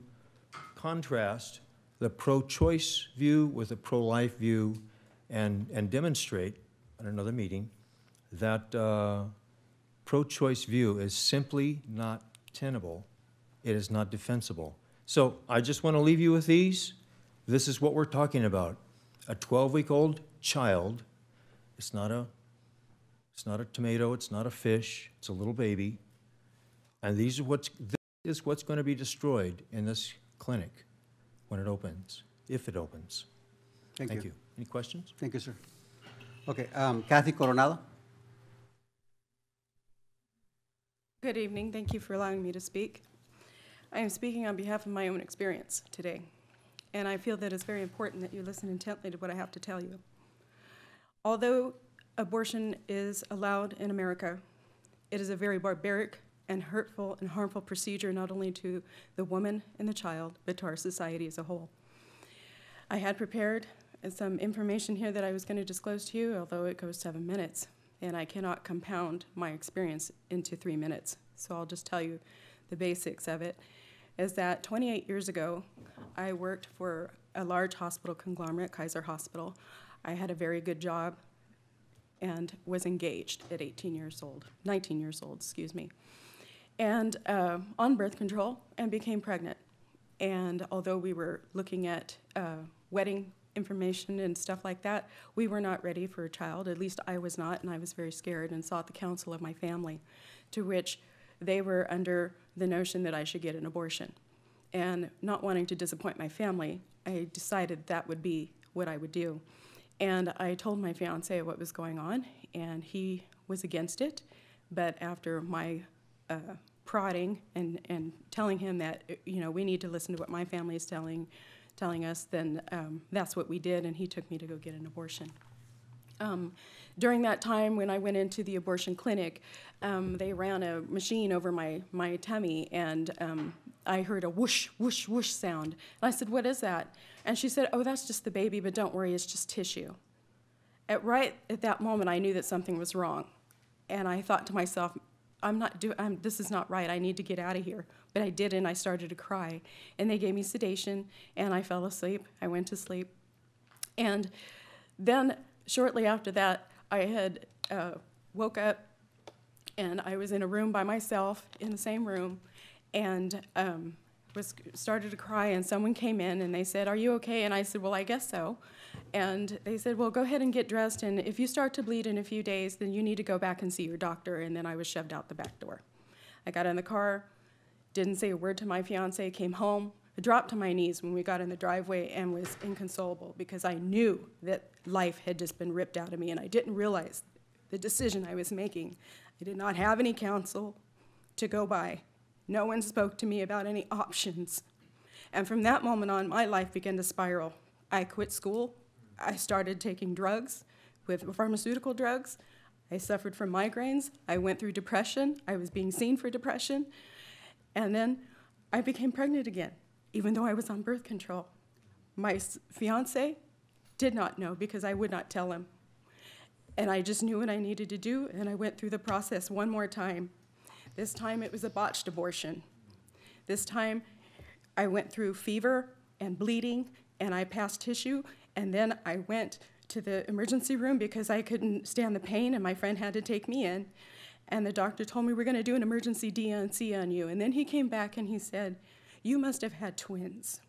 contrast the pro-choice view with the pro-life view and demonstrate at another meeting that pro-choice view is simply not tenable. It is not defensible. So I just want to leave you with these. This is what we're talking about. A 12-week-old child. It's not a tomato. It's not a fish. It's a little baby. And this is what's going to be destroyed in this clinic when it opens, if it opens. Thank you. Any questions? Thank you, sir. Okay, Kathy Coronado. Good evening. Thank you for allowing me to speak. I am speaking on behalf of my own experience today, and I feel that it's very important that you listen intently to what I have to tell you. Although abortion is allowed in America, it is a very barbaric and hurtful and harmful procedure, not only to the woman and the child, but to our society as a whole. I had prepared some information here that I was going to disclose to you, although it goes 7 minutes, and I cannot compound my experience into 3 minutes. So I'll just tell you the basics of it, is that 28 years ago, I worked for a large hospital conglomerate, Kaiser Hospital. I had a very good job and was engaged at 19 years old, excuse me, and on birth control, and became pregnant. And although we were looking at wedding information and stuff like that, we were not ready for a child. At least I was not, and I was very scared and sought the counsel of my family, to which they were under the notion that I should get an abortion. And not wanting to disappoint my family, I decided that would be what I would do. And I told my fiance what was going on, and he was against it. But after my prodding and telling him that, you know, we need to listen to what my family is telling us, then that's what we did, and he took me to go get an abortion. During that time, when I went into the abortion clinic, they ran a machine over my tummy, and I heard a whoosh, whoosh, whoosh sound. And I said, "What is that?" And she said, "Oh, that's just the baby, but don't worry, it's just tissue." Right at that moment, I knew that something was wrong. And I thought to myself, this is not right, I need to get out of here. But I didn't, I started to cry. And they gave me sedation, and I fell asleep. I went to sleep. And then, shortly after that, I had woke up, and I was in a room by myself, in the same room, and started to cry, and someone came in, and they said, "Are you okay?" And I said, "Well, I guess so." And they said, "Well, go ahead and get dressed, and if you start to bleed in a few days, then you need to go back and see your doctor." And then I was shoved out the back door. I got in the car, didn't say a word to my fiance, came home, I dropped to my knees when we got in the driveway and was inconsolable because I knew that life had just been ripped out of me, and I didn't realize the decision I was making. I did not have any counsel to go by. No one spoke to me about any options. And from that moment on, my life began to spiral. I quit school. I started taking drugs, with pharmaceutical drugs. I suffered from migraines. I went through depression. I was being seen for depression. And then I became pregnant again, even though I was on birth control. My fiance did not know because I would not tell him. And I just knew what I needed to do, and I went through the process one more time. This time it was a botched abortion. This time I went through fever and bleeding, and I passed tissue, and then I went to the emergency room because I couldn't stand the pain, and my friend had to take me in. And the doctor told me, "We're going to do an emergency D&C on you." And then he came back and he said, "You must have had twins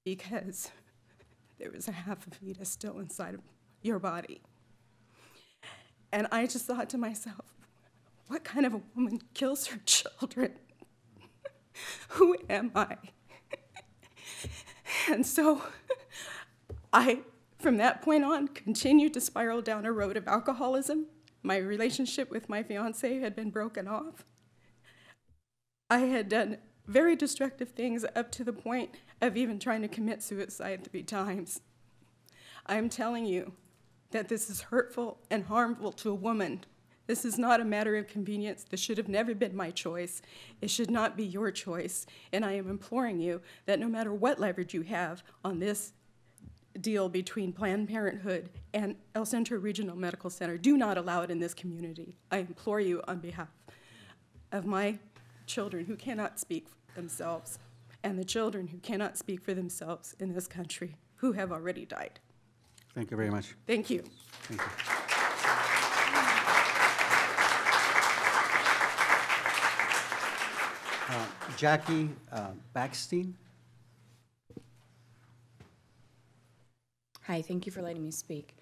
because there was a half a fetus still inside of your body." And I just thought to myself, what kind of a woman kills her children? Who am I? And so I, from that point on, continued to spiral down a road of alcoholism. My relationship with my fiance had been broken off. I had done very destructive things up to the point of even trying to commit suicide 3 times. I'm telling you that this is hurtful and harmful to a woman. This is not a matter of convenience. This should have never been my choice. It should not be your choice. And I am imploring you that no matter what leverage you have on this deal between Planned Parenthood and El Centro Regional Medical Center, do not allow it in this community. I implore you on behalf of my children who cannot speak for themselves and the children who cannot speak for themselves in this country who have already died. Thank you very much. Thank you. Thank you. Jackie Backstein. Hi, thank you for letting me speak.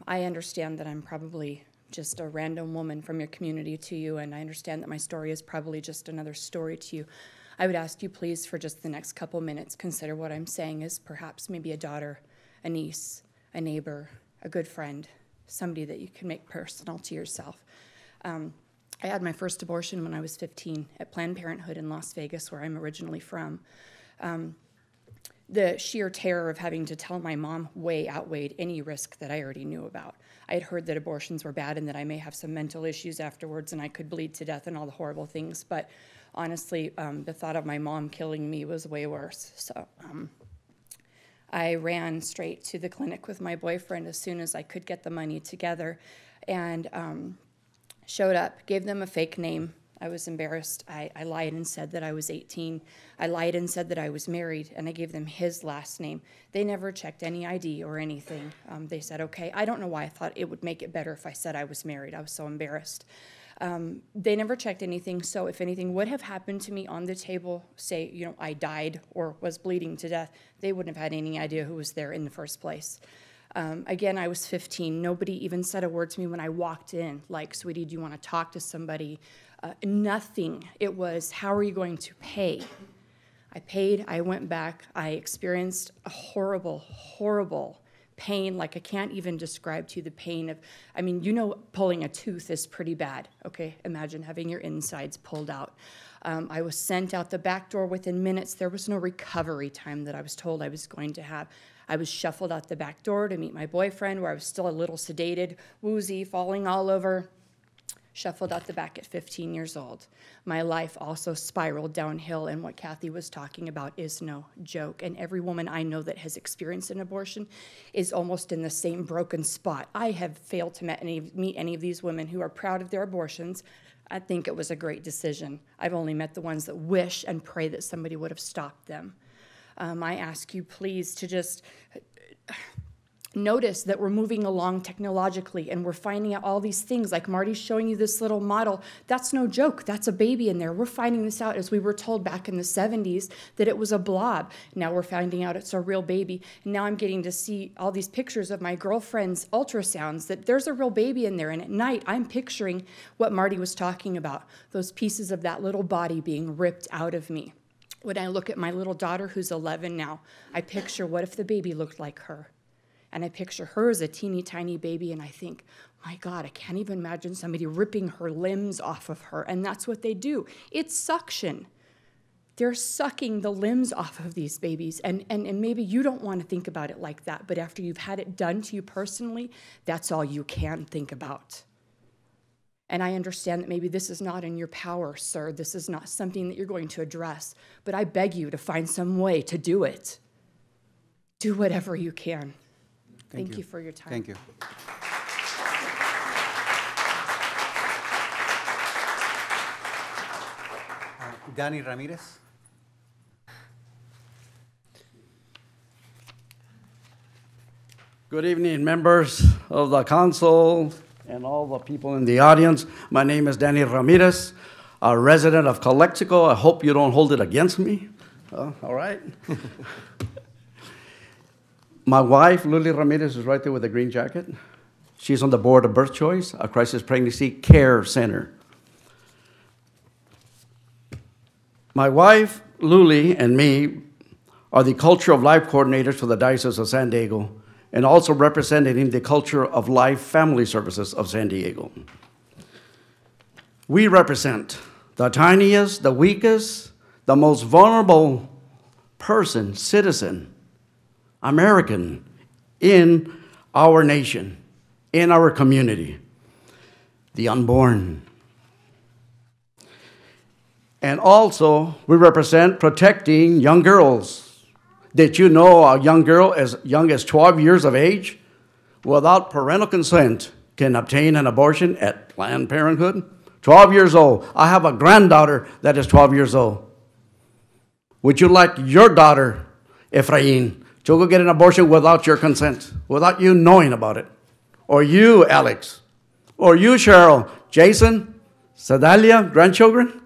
I understand that I'm probably just a random woman from your community to you, and I understand that my story is probably just another story to you. I would ask you please for just the next couple minutes, consider what I'm saying is perhaps maybe a daughter, a niece, a neighbor, a good friend, somebody that you can make personal to yourself. I had my first abortion when I was 15 at Planned Parenthood in Las Vegas, where I'm originally from. The sheer terror of having to tell my mom way outweighed any risk that I already knew about. I had heard that abortions were bad and that I may have some mental issues afterwards and I could bleed to death and all the horrible things, but honestly, the thought of my mom killing me was way worse. So I ran straight to the clinic with my boyfriend as soon as I could get the money together and showed up, gave them a fake name. I was embarrassed. I lied and said that I was 18. I lied and said that I was married, and I gave them his last name. They never checked any ID or anything. They said, okay. I don't know why I thought it would make it better if I said I was married. I was so embarrassed. They never checked anything, so if anything would have happened to me on the table, say, you know, I died or was bleeding to death, they wouldn't have had any idea who was there in the first place. Again, I was 15. Nobody even said a word to me when I walked in, like, sweetie, do you want to talk to somebody? Nothing. It was, how are you going to pay? I paid, I went back, I experienced a horrible, horrible pain, like I can't even describe to you the pain of, I mean, you know, pulling a tooth is pretty bad, okay? Imagine having your insides pulled out. I was sent out the back door within minutes. There was no recovery time that I was told I was going to have. I was shuffled out the back door to meet my boyfriend, where I was still a little sedated, woozy, falling all over. Shuffled out the back at 15 years old. My life also spiraled downhill, and what Kathy was talking about is no joke. And every woman I know that has experienced an abortion is almost in the same broken spot. I have failed to meet any of these women who are proud of their abortions. I think it was a great decision. I've only met the ones that wish and pray that somebody would have stopped them. I ask you please to just notice that we're moving along technologically and we're finding out all these things, like Marty's showing you this little model. That's no joke. That's a baby in there. We're finding this out as we were told back in the 70s that it was a blob. Now we're finding out it's a real baby. And now I'm getting to see all these pictures of my girlfriend's ultrasounds that there's a real baby in there. And at night, I'm picturing what Marty was talking about, those pieces of that little body being ripped out of me. When I look at my little daughter, who's 11 now, I picture, what if the baby looked like her? And I picture her as a teeny tiny baby, and I think, my God, I can't even imagine somebody ripping her limbs off of her. And that's what they do. It's suction. They're sucking the limbs off of these babies. And maybe you don't want to think about it like that, but after you've had it done to you personally, that's all you can think about. And I understand that maybe this is not in your power, sir. This is not something that you're going to address. But I beg you to find some way to do it. Do whatever you can. Thank you for your time. Thank you. Danny Ramirez. Good evening, members of the council and all the people in the audience. My name is Danny Ramirez, a resident of Calexico. I hope you don't hold it against me. All right. My wife, Lily Ramirez, is right there with the green jacket. She's on the board of Birth Choice, a crisis pregnancy care center. My wife, Lily, and me are the Culture of Life coordinators for the Diocese of San Diego, and also representing the Culture of Life Family Services of San Diego. We represent the tiniest, the weakest, the most vulnerable person, citizen, American in our nation, in our community, the unborn. And also, we represent protecting young girls. Did you know a young girl as young as 12 years of age, without parental consent, can obtain an abortion at Planned Parenthood? 12 years old. I have a granddaughter that is 12 years old. Would you like your daughter, Efrain, to go get an abortion without your consent, without you knowing about it? Or you, Alex? Or you, Cheryl? Jason? Sedalia? Grandchildren?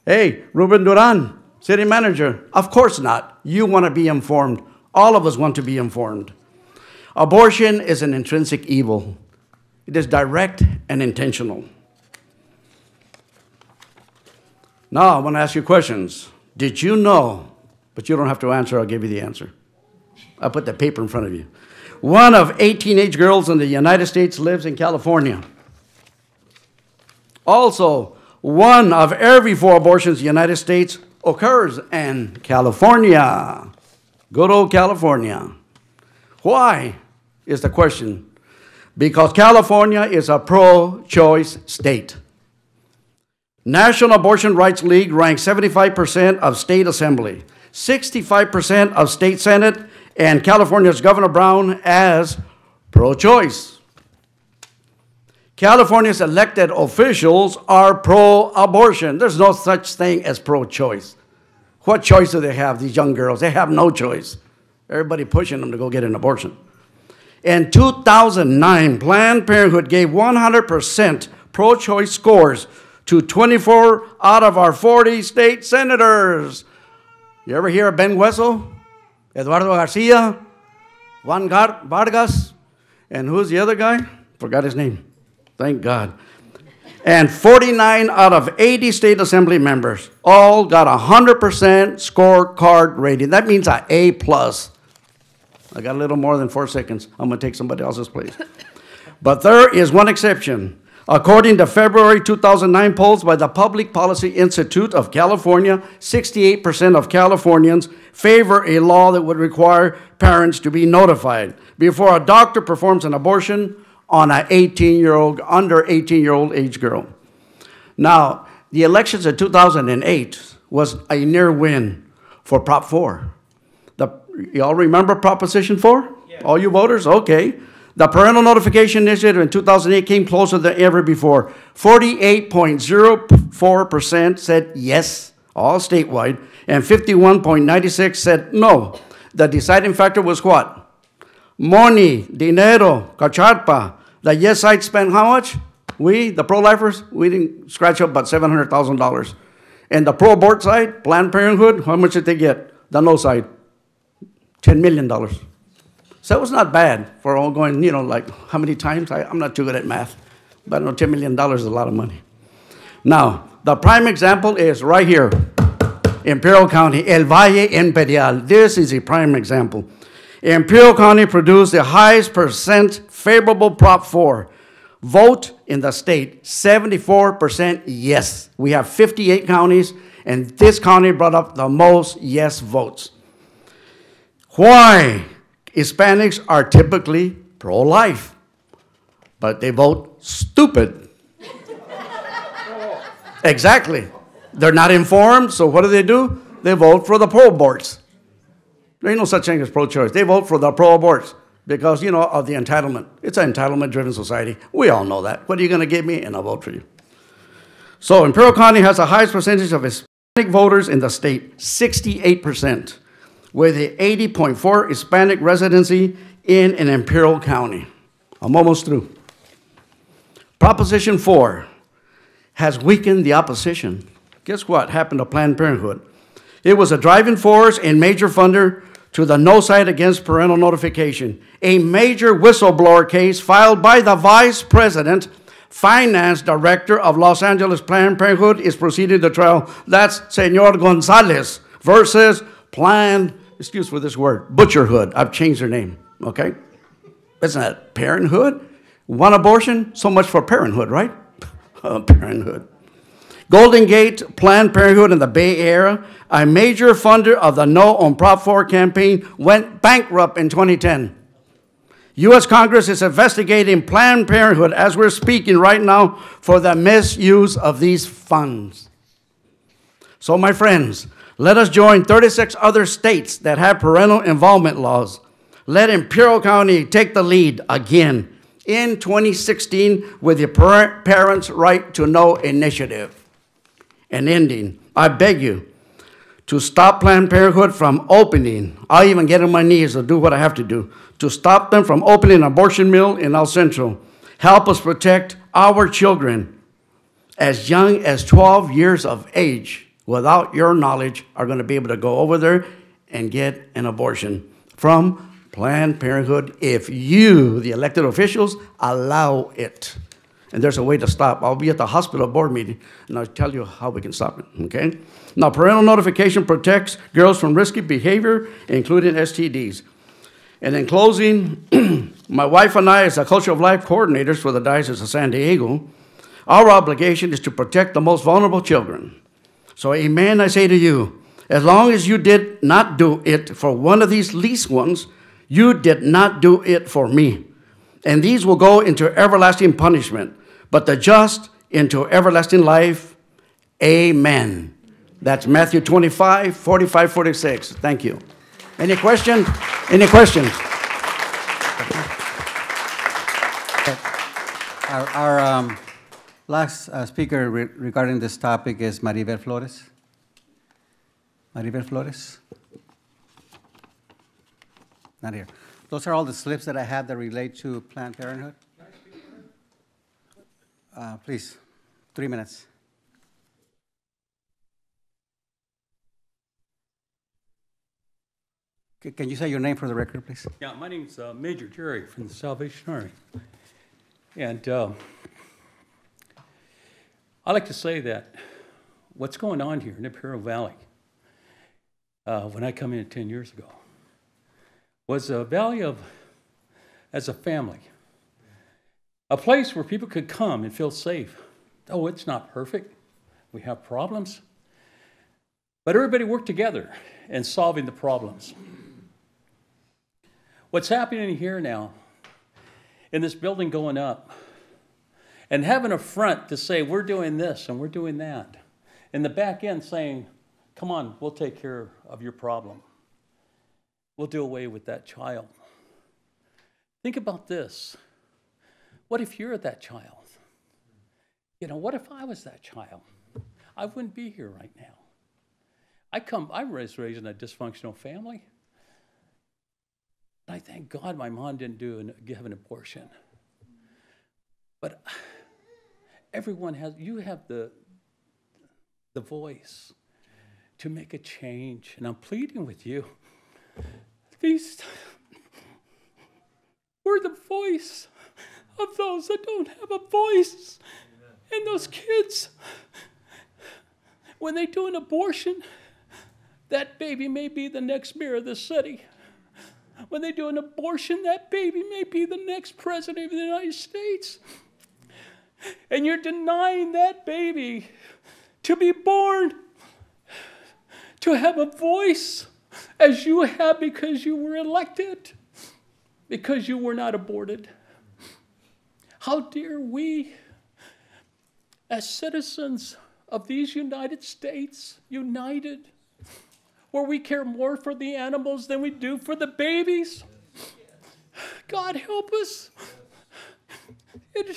Hey, Ruben Duran, city manager. Of course not. You want to be informed. All of us want to be informed. Abortion is an intrinsic evil. It is direct and intentional. Now, I want to ask you questions. Did you know, but you don't have to answer, I'll give you the answer. I'll put the paper in front of you. 1 of 8 teenage girls in the United States lives in California. Also, 1 of every 4 abortions in the United States occurs in California. Good old California. Why is the question? Because California is a pro-choice state. National Abortion Rights League ranks 75% of state assembly, 65% of state senate, and California's Governor Brown as pro-choice. California's elected officials are pro-abortion. There's no such thing as pro-choice. What choice do they have, these young girls? They have no choice. Everybody pushing them to go get an abortion. In 2009, Planned Parenthood gave 100% pro-choice scores to 24 out of our 40 state senators. You ever hear of Ben Hueso, Eduardo Garcia, Juan Vargas, and who's the other guy? Forgot his name. Thank God. And 49 out of 80 state assembly members all got 100% scorecard rating. That means an A+. I got a little more than 4 seconds. I'm going to take somebody else's place. But there is one exception. According to February 2009 polls by the Public Policy Institute of California, 68% of Californians favor a law that would require parents to be notified before a doctor performs an abortion on an under 18-year-old age girl. Now, the elections in 2008 was a near win for Prop 4. Y'all remember Proposition 4? Yeah. All you voters? Okay. The parental notification initiative in 2008 came closer than ever before. 48.04% said yes, all statewide, and 51.96% said no. The deciding factor was what? Money, dinero, cacharpa. The yes side spent how much? We, the pro-lifers, we didn't scratch up about $700,000. And the pro-abort side, Planned Parenthood, how much did they get? The no side, $10 million. So it was not bad for all going, like how many times? I'm not too good at math, but I know $10 million is a lot of money. Now, the prime example is right here, Imperial County, El Valle Imperial. This is a prime example. Imperial County produced the highest percent favorable Prop 4. Vote in the state, 74% yes. We have 58 counties, and this county brought up the most yes votes. Why? Hispanics are typically pro-life, but they vote stupid. Exactly. They're not informed, so what do? They vote for the pro-aborts. There ain't no such thing as pro-choice. They vote for the pro-aborts because, of the entitlement. It's an entitlement-driven society. We all know that. What are you going to give me? And I'll vote for you. So Imperial County has the highest percentage of Hispanic voters in the state, 68%. With the 80.4 Hispanic residency in an Imperial County. I'm almost through. Proposition 4 has weakened the opposition. Guess what happened to Planned Parenthood? It was a driving force and major funder to the no side against parental notification. A major whistleblower case filed by the Vice President, Finance Director of Los Angeles Planned Parenthood is proceeding to trial. That's Senor Gonzalez versus Planned, excuse for this word, Butcherhood. I've changed their name, okay? Isn't that Parenthood? One abortion, so much for Parenthood, right? Parenthood. Golden Gate Planned Parenthood in the Bay Area, a major funder of the No on Prop 4 campaign, went bankrupt in 2010. U.S. Congress is investigating Planned Parenthood as we're speaking right now for the misuse of these funds. So my friends, let us join 36 other states that have parental involvement laws. Let Imperial County take the lead again in 2016 with the Parents' Right to Know initiative. And ending, I beg you to stop Planned Parenthood from opening. I'll even get on my knees to do what I have to do to stop them from opening an abortion mill in El Centro. Help us protect our children as young as 12 years of age, without your knowledge, are going to be able to go over there and get an abortion from Planned Parenthood if you, the elected officials, allow it. And there's a way to stop. I'll be at the hospital board meeting, and I'll tell you how we can stop it, okay? Now, parental notification protects girls from risky behavior, including STDs. And in closing, my wife and I, as the Culture of Life coordinators for the Diocese of San Diego, our obligation is to protect the most vulnerable children. So, amen, I say to you, as long as you did not do it for one of these least ones, you did not do it for me. And these will go into everlasting punishment, but the just into everlasting life. Amen. That's Matthew 25, 45, 46. Thank you. Any questions? Any questions? Our last speaker regarding this topic is Maribel Flores. Maribel Flores? Not here. Those are all the slips that I had that relate to Planned Parenthood. Please, 3 minutes. Can you say your name for the record, please? Yeah, my name's Major Jerry from the Salvation Army. And I like to say that what's going on here in Imperial Valley, when I come in 10 years ago, was a valley of, as a family, a place where people could come and feel safe. Oh, it's not perfect. We have problems. But everybody worked together in solving the problems. What's happening here now, in this building going up, and having a front to say, we're doing this and we're doing that. In the back end saying, come on, we'll take care of your problem. We'll do away with that child. Think about this. What if you're that child? You know, what if I was that child? I wouldn't be here right now. I was raised in a dysfunctional family. And I thank God my mom didn't have an abortion. But everyone has, you have the voice to make a change. And I'm pleading with you. Please, we're the voice of those that don't have a voice. And those kids, when they do an abortion, that baby may be the next mayor of the city. When they do an abortion, that baby may be the next president of the United States. And you're denying that baby to be born, to have a voice as you have because you were elected, because you were not aborted. How dare we, as citizens of these United States, united, where we care more for the animals than we do for the babies? God help us. It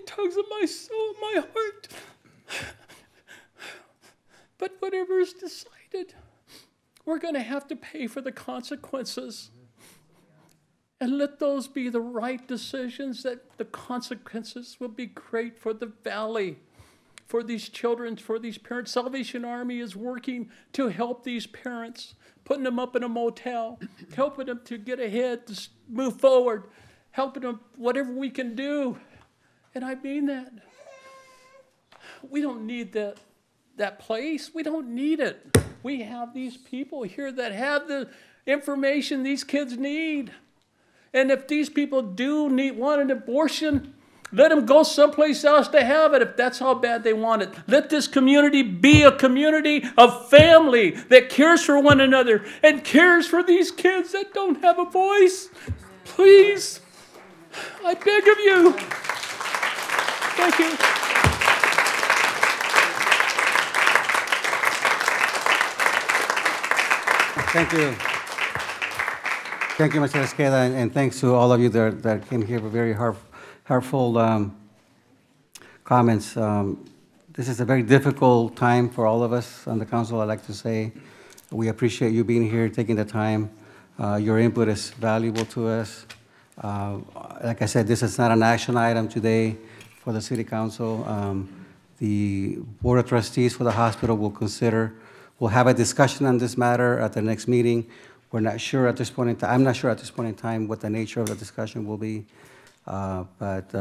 tugs at my soul, my heart. But whatever is decided, we're going to have to pay for the consequences. And let those be the right decisions, that the consequences will be great for the valley, for these children, for these parents. Salvation Army is working to help these parents, putting them up in a motel, helping them to get ahead, to move forward, helping them whatever we can do. And I mean that. We don't need that place. We don't need it. We have these people here that have the information these kids need. And if these people do want an abortion, let them go someplace else to have it if that's how bad they want it. Let this community be a community of family that cares for one another and cares for these kids that don't have a voice. Please, I beg of you. Thank you. Thank you. Thank you, Mr. Esqueda, and thanks to all of you that came here for very heartful comments. This is a very difficult time for all of us on the council, I'd like to say. We appreciate you being here, taking the time. Your input is valuable to us. Like I said, this is not an action item today for the city council. The board of trustees for the hospital will have a discussion on this matter at the next meeting. We're not sure at this point in time, I'm not sure at this point in time what the nature of the discussion will be. But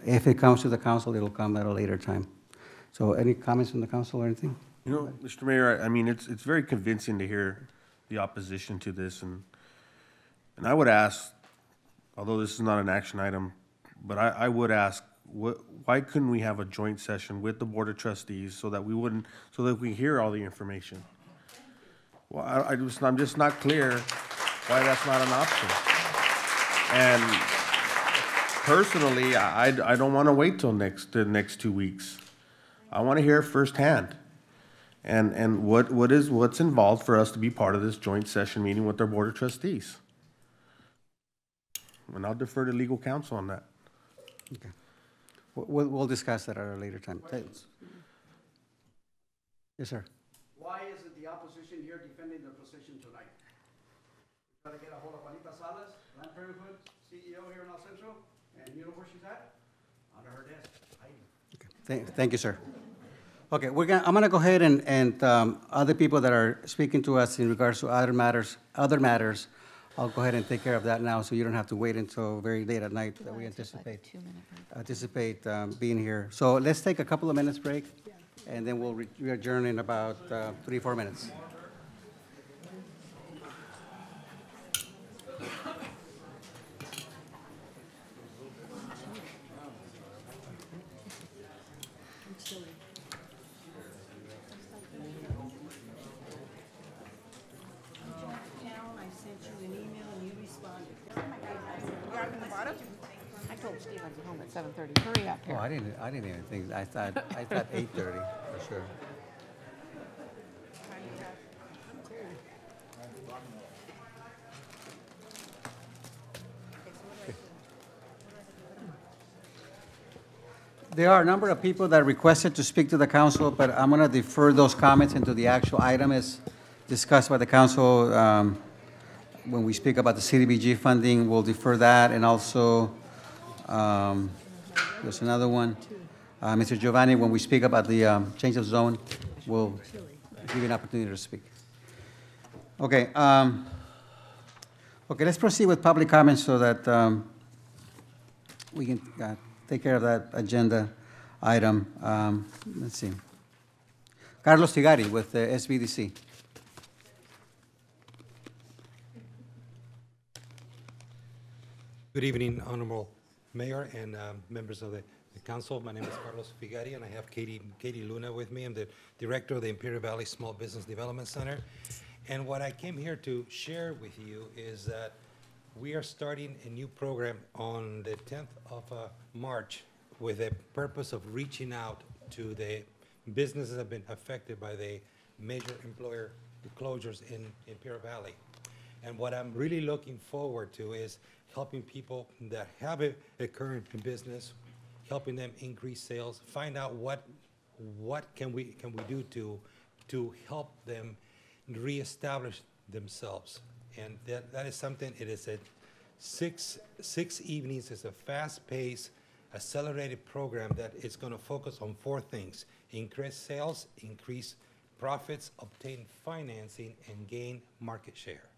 if it comes to the council, it'll come at a later time. So any comments from the council or anything? You know, Mr. Mayor, I mean, it's very convincing to hear the opposition to this. And I would ask, although this is not an action item, but I would ask, why couldn't we have a joint session with the Board of Trustees so that we hear all the information? Well, I'm just not clear why that's not an option. And personally, I don't want to wait till the next 2 weeks. I want to hear firsthand. And what's involved for us to be part of this joint session meeting with our Board of Trustees. And I'll defer to legal counsel on that. Okay. We'll discuss that at a later time. Yes, sir. Why isn't the opposition here defending their position tonight? Try to get a hold of Juanita Salas, Planned Parenthood CEO here in El Centro, and you know where she's at? Under her desk, hiding. Okay. Thank you, sir. Okay, I'm gonna go ahead and other people that are speaking to us in regards to other matters, I'll go ahead and take care of that now, so you don't have to wait until very late at night that we anticipate being here. So let's take a couple of minutes break, and then we'll adjourn in about 3-4 minutes. Home at 7:30. Hurry up here. Oh, I didn't even think. I thought 8:30 for sure. There are a number of people that requested to speak to the council, but I'm going to defer those comments into the actual item as discussed by the council. When we speak about the CDBG funding, we'll defer that, and also there's another one. Mr. Giovanni, when we speak about the change of zone, we'll give you an opportunity to speak. Okay. Okay, let's proceed with public comments so that we can take care of that agenda item. Let's see. Carlos Tigari with the SBDC. Good evening, Honorable Mayor and members of the council. My name is Carlos Figari, and I have Katie Luna with me. I'm the director of the Imperial Valley Small Business Development Center. And what I came here to share with you is that we are starting a new program on the 10th of March with the purpose of reaching out to the businesses that have been affected by the major employer closures in Imperial Valley. And what I'm really looking forward to is helping people that have a current business, helping them increase sales, find out what can we do to help them reestablish themselves. And that is something. It is a six evenings. It's a fast-paced, accelerated program that is going to focus on 4 things: increase sales, increase profits, obtain financing, and gain market share.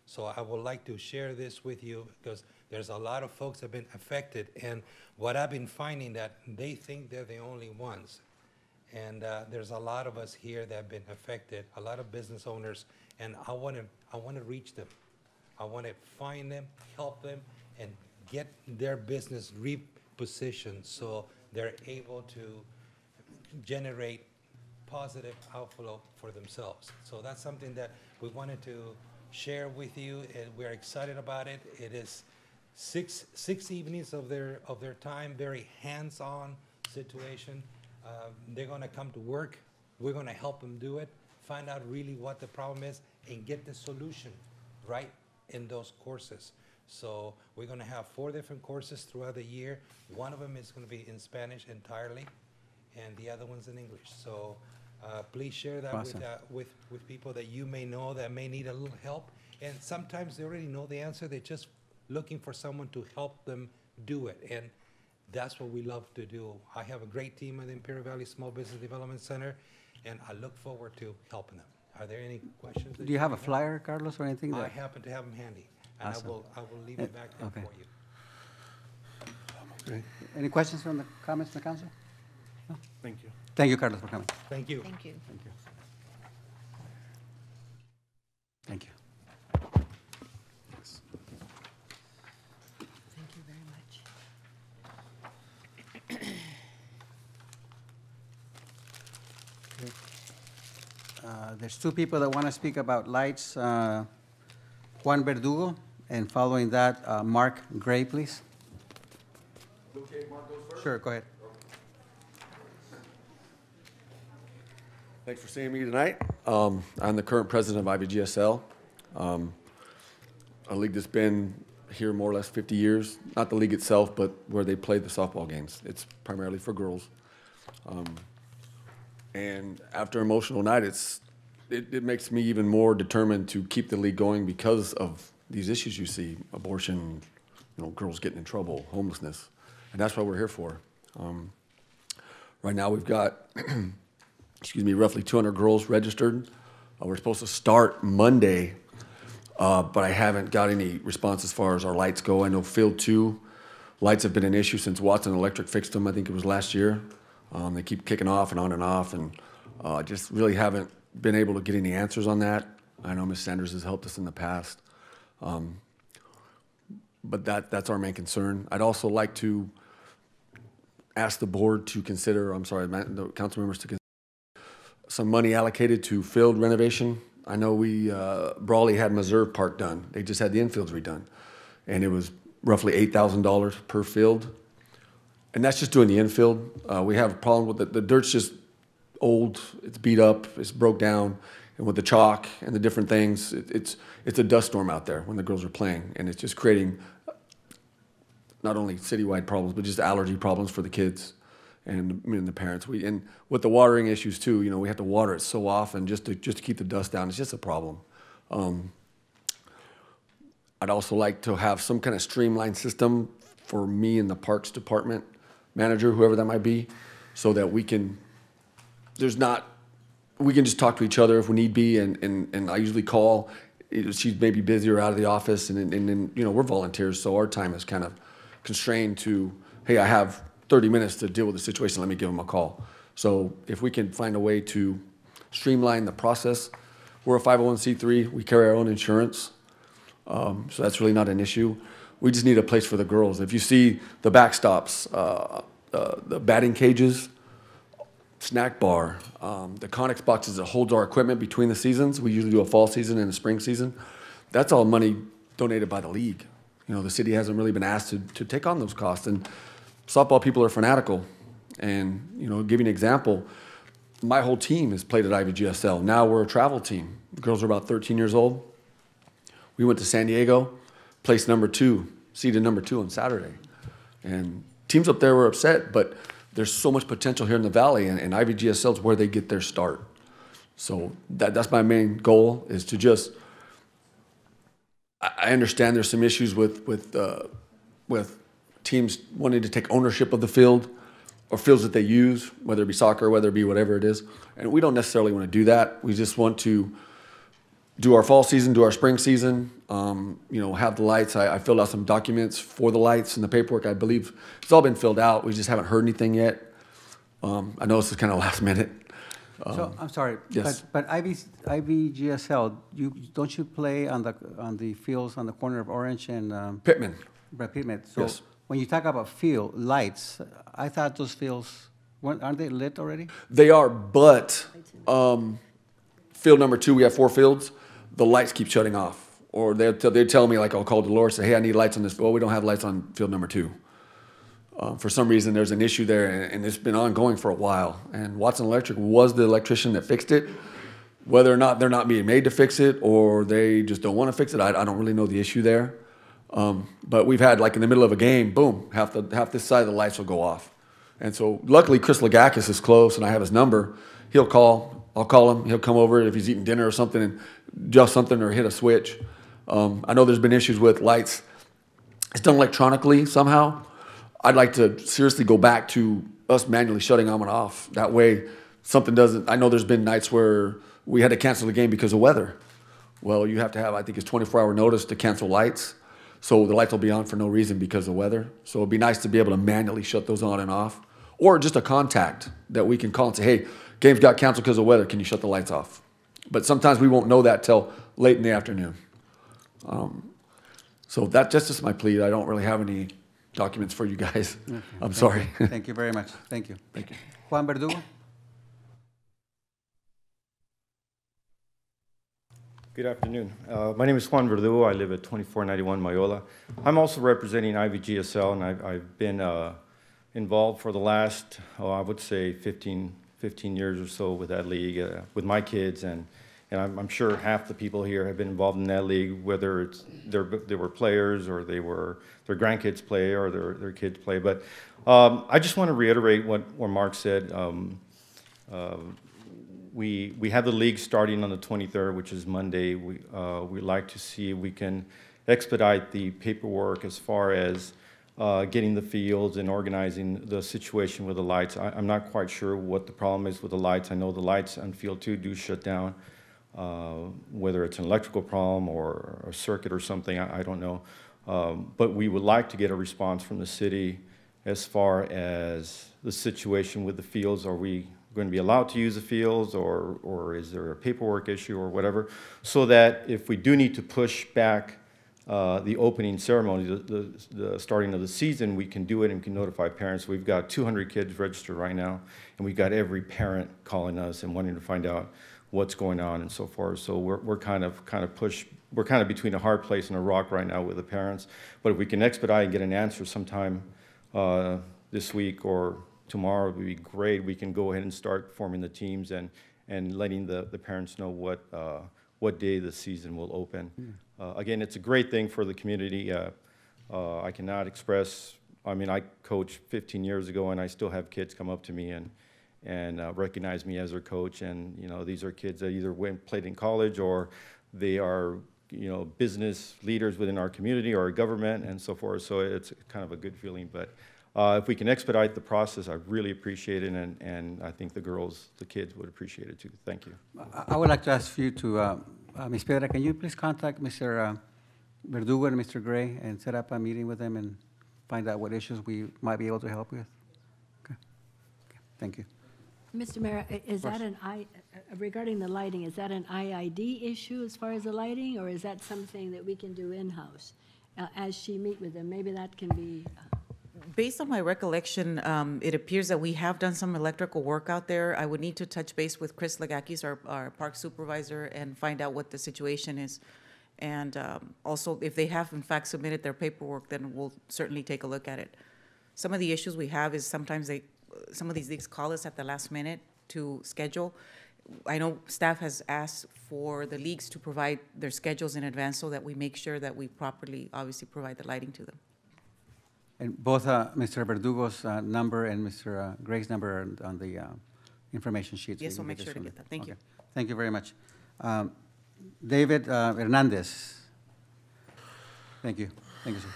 So I would like to share this with you because there's a lot of folks that have been affected, and what I've been finding that they think they're the only ones. And there's a lot of us here that have been affected, a lot of business owners, and I want to reach them. I want to find them, help them, and get their business repositioned so they're able to generate positive outflow for themselves. So that's something that we wanted to share with you, and we're excited about it. It is six evenings of their time, very hands-on situation. They're going to come to work. We're going to help them do it, find out really what the problem is, and get the solution right in those courses. So we're going to have 4 different courses throughout the year. One of them is going to be in Spanish entirely, and the other one's in English. So please share that Awesome. with people that you may know that may need a little help. And sometimes they already know the answer. They're just looking for someone to help them do it. And that's what we love to do. I have a great team at the Imperial Valley Small Business Development Center, and I look forward to helping them. Are there any questions? Do you have a flyer, Carlos, or anything? I happen to have them handy, and Awesome. I will leave it back there Okay. for you. Great. Any questions from the comments from the council? Thank you. Thank you, Carlos, for coming. Thank you. Thank you. Thank you. Thank you. Thank you very much. There's 2 people that want to speak about lights. Juan Verdugo, and following that, Mark Gray, please. Okay, Mark goes first? Sure, go ahead. Thanks for seeing me tonight. I'm the current president of IBGSL, a league that's been here more or less 50 years. Not the league itself, but where they play the softball games. It's primarily for girls. And after Emotional Night, it makes me even more determined to keep the league going because of these issues you see: abortion, girls getting in trouble, homelessness, and that's what we're here for. Right now, we've got roughly 200 girls registered. We're supposed to start Monday but I haven't got any response as far as our lights go. I know Field 2, lights have been an issue since Watson Electric fixed them, I think it was last year. They keep kicking off and on and off, and just really haven't been able to get any answers on that. I know Ms. Sanders has helped us in the past. But that's our main concern. I'd also like to ask the board to consider, the council members to consider some money allocated to field renovation. I know Brawley had Meserve Park done. They just had the infields redone. And it was roughly $8,000 per field. And that's just doing the infield. We have a problem with the dirt's just old, it's beat up, it's broke down. And with the chalk and the different things, it's a dust storm out there when the girls are playing. And it's just creating not only citywide problems, but just allergy problems for the kids and the parents. And with the watering issues too, we have to water it so often just to keep the dust down. It's just a problem. I'd also like to have some kind of streamlined system for me and the Parks Department manager, whoever that might be, so that we can just talk to each other if we need be. And I usually call. She's maybe busy or out of the office, and then we're volunteers, so our time is kind of constrained to, hey, I have 30 minutes to deal with the situation, let me give them a call. So if we can find a way to streamline the process, we're a 501c3, we carry our own insurance, so that's really not an issue. We just need a place for the girls. If you see the backstops, the batting cages, snack bar, the Connex boxes that holds our equipment between the seasons, we usually do a fall season and a spring season, that's all money donated by the league. The city hasn't really been asked to take on those costs. And softball people are fanatical. And, give you an example, my whole team has played at IVGSL. Now we're a travel team. The girls are about 13 years old. We went to San Diego, placed number 2, seeded number 2 on Saturday. And teams up there were upset, but there's so much potential here in the Valley, and IVGSL is where they get their start. So that's my main goal, is to just, I understand there's some issues with teams wanting to take ownership of the field or fields that they use, whether it be soccer, whether it be whatever it is. And we don't necessarily want to do that. We just want to do our fall season, do our spring season, have the lights. I filled out some documents for the lights and the paperwork. I believe it's all been filled out. We just haven't heard anything yet. I know this is kind of last minute. So I'm sorry, yes. but IVGSL, don't you play on the fields on the corner of Orange and Pittman? Pittman. So Yes. when you talk about field lights, I thought those fields aren't they lit already? They are, but field number 2, we have 4 fields. The lights keep shutting off, or they tell me, like, I'll call Dolores, say, hey, I need lights on this. Well, we don't have lights on field number 2. For some reason, there's an issue there, and it's been ongoing for a while. And Watson Electric was the electrician that fixed it. Whether or not they're not being made to fix it, or they just don't want to fix it, I don't really know the issue there. But we've had, like, in the middle of a game, boom, half this side of the lights will go off. And so luckily Chris Lagakis is close, and I have his number. He'll call. I'll call him. He'll come over if he's eating dinner or something and adjust something or hit a switch. I know there's been issues with lights. It's done electronically somehow. I'd like to seriously go back to us manually shutting them and off. That way something doesn't, I know there's been nights where we had to cancel the game because of weather. Well, you have to have, I think it's 24-hour notice to cancel lights. So the lights will be on for no reason because of weather. So it'd be nice to be able to manually shut those on and off. Or just a contact that we can call and say, hey, game's got canceled because of weather. Can you shut the lights off? But sometimes we won't know that till late in the afternoon. So that's just my plea. I don't really have any documents for you guys. Okay, I'm sorry. Thank you very much. Thank you. Thank you. Juan Verdugo? Good afternoon. My name is Juan Verdugo. I live at 2491 Mayola. I'm also representing IVGSL, and I've been involved for the last, I would say 15 years or so with that league, with my kids, and I'm sure half the people here have been involved in that league, whether it's they were players or their grandkids play or their kids play. But I just want to reiterate what Mark said. We have the league starting on the 23rd, which is Monday. We'd like to see if we can expedite the paperwork as far as getting the fields and organizing the situation with the lights. I'm not quite sure what the problem is with the lights. I know the lights on Field 2 do shut down. whether it's an electrical problem or a circuit or something, I don't know. But we would like to get a response from the city as far as the situation with the fields. Are we going to be allowed to use the fields, or is there a paperwork issue or whatever, so that if we do need to push back the opening ceremony, the starting of the season, we can do it and we can notify parents. We've got 200 kids registered right now, and we've got every parent calling us and wanting to find out what's going on and so forth. So we're kind of between a hard place and a rock right now with the parents. But if we can expedite and get an answer sometime this week or tomorrow, it would be great. We can go ahead and start forming the teams and letting the parents know what day the season will open. Again, it's a great thing for the community. I cannot express, I mean, I coached 15 years ago, and I still have kids come up to me and recognize me as their coach. And, you know, these are kids that either played in college, or they are, you know, business leaders within our community or our government and so forth. So it's kind of a good feeling. But if we can expedite the process, I really appreciate it, and I think the kids would appreciate it too. Thank you. I would like to ask you to, Ms. Piedra, can you please contact Mr. Verdugo and Mr. Gray and set up a meeting with them and find out what issues we might be able to help with? Okay. Thank you. Mr. Mayor, is that regarding the lighting, is that an IID issue as far as the lighting, or is that something that we can do in-house as she meet with them? Maybe that can be... Based on my recollection, it appears that we have done some electrical work out there. I would need to touch base with Chris Legakis, our park supervisor, and find out what the situation is. And also, if they have in fact submitted their paperwork, then we'll certainly take a look at it. Some of the issues we have is sometimes some of these leagues call us at the last minute to schedule. I know staff has asked for the leagues to provide their schedules in advance so that we make sure that we properly, obviously, provide the lighting to them. And both Mr. Verdugo's number and Mr. Gray's number are on the information sheet. Yes, I'll make sure to get that. Thank you. Thank you very much. David Hernandez. Thank you. Thank you, sir.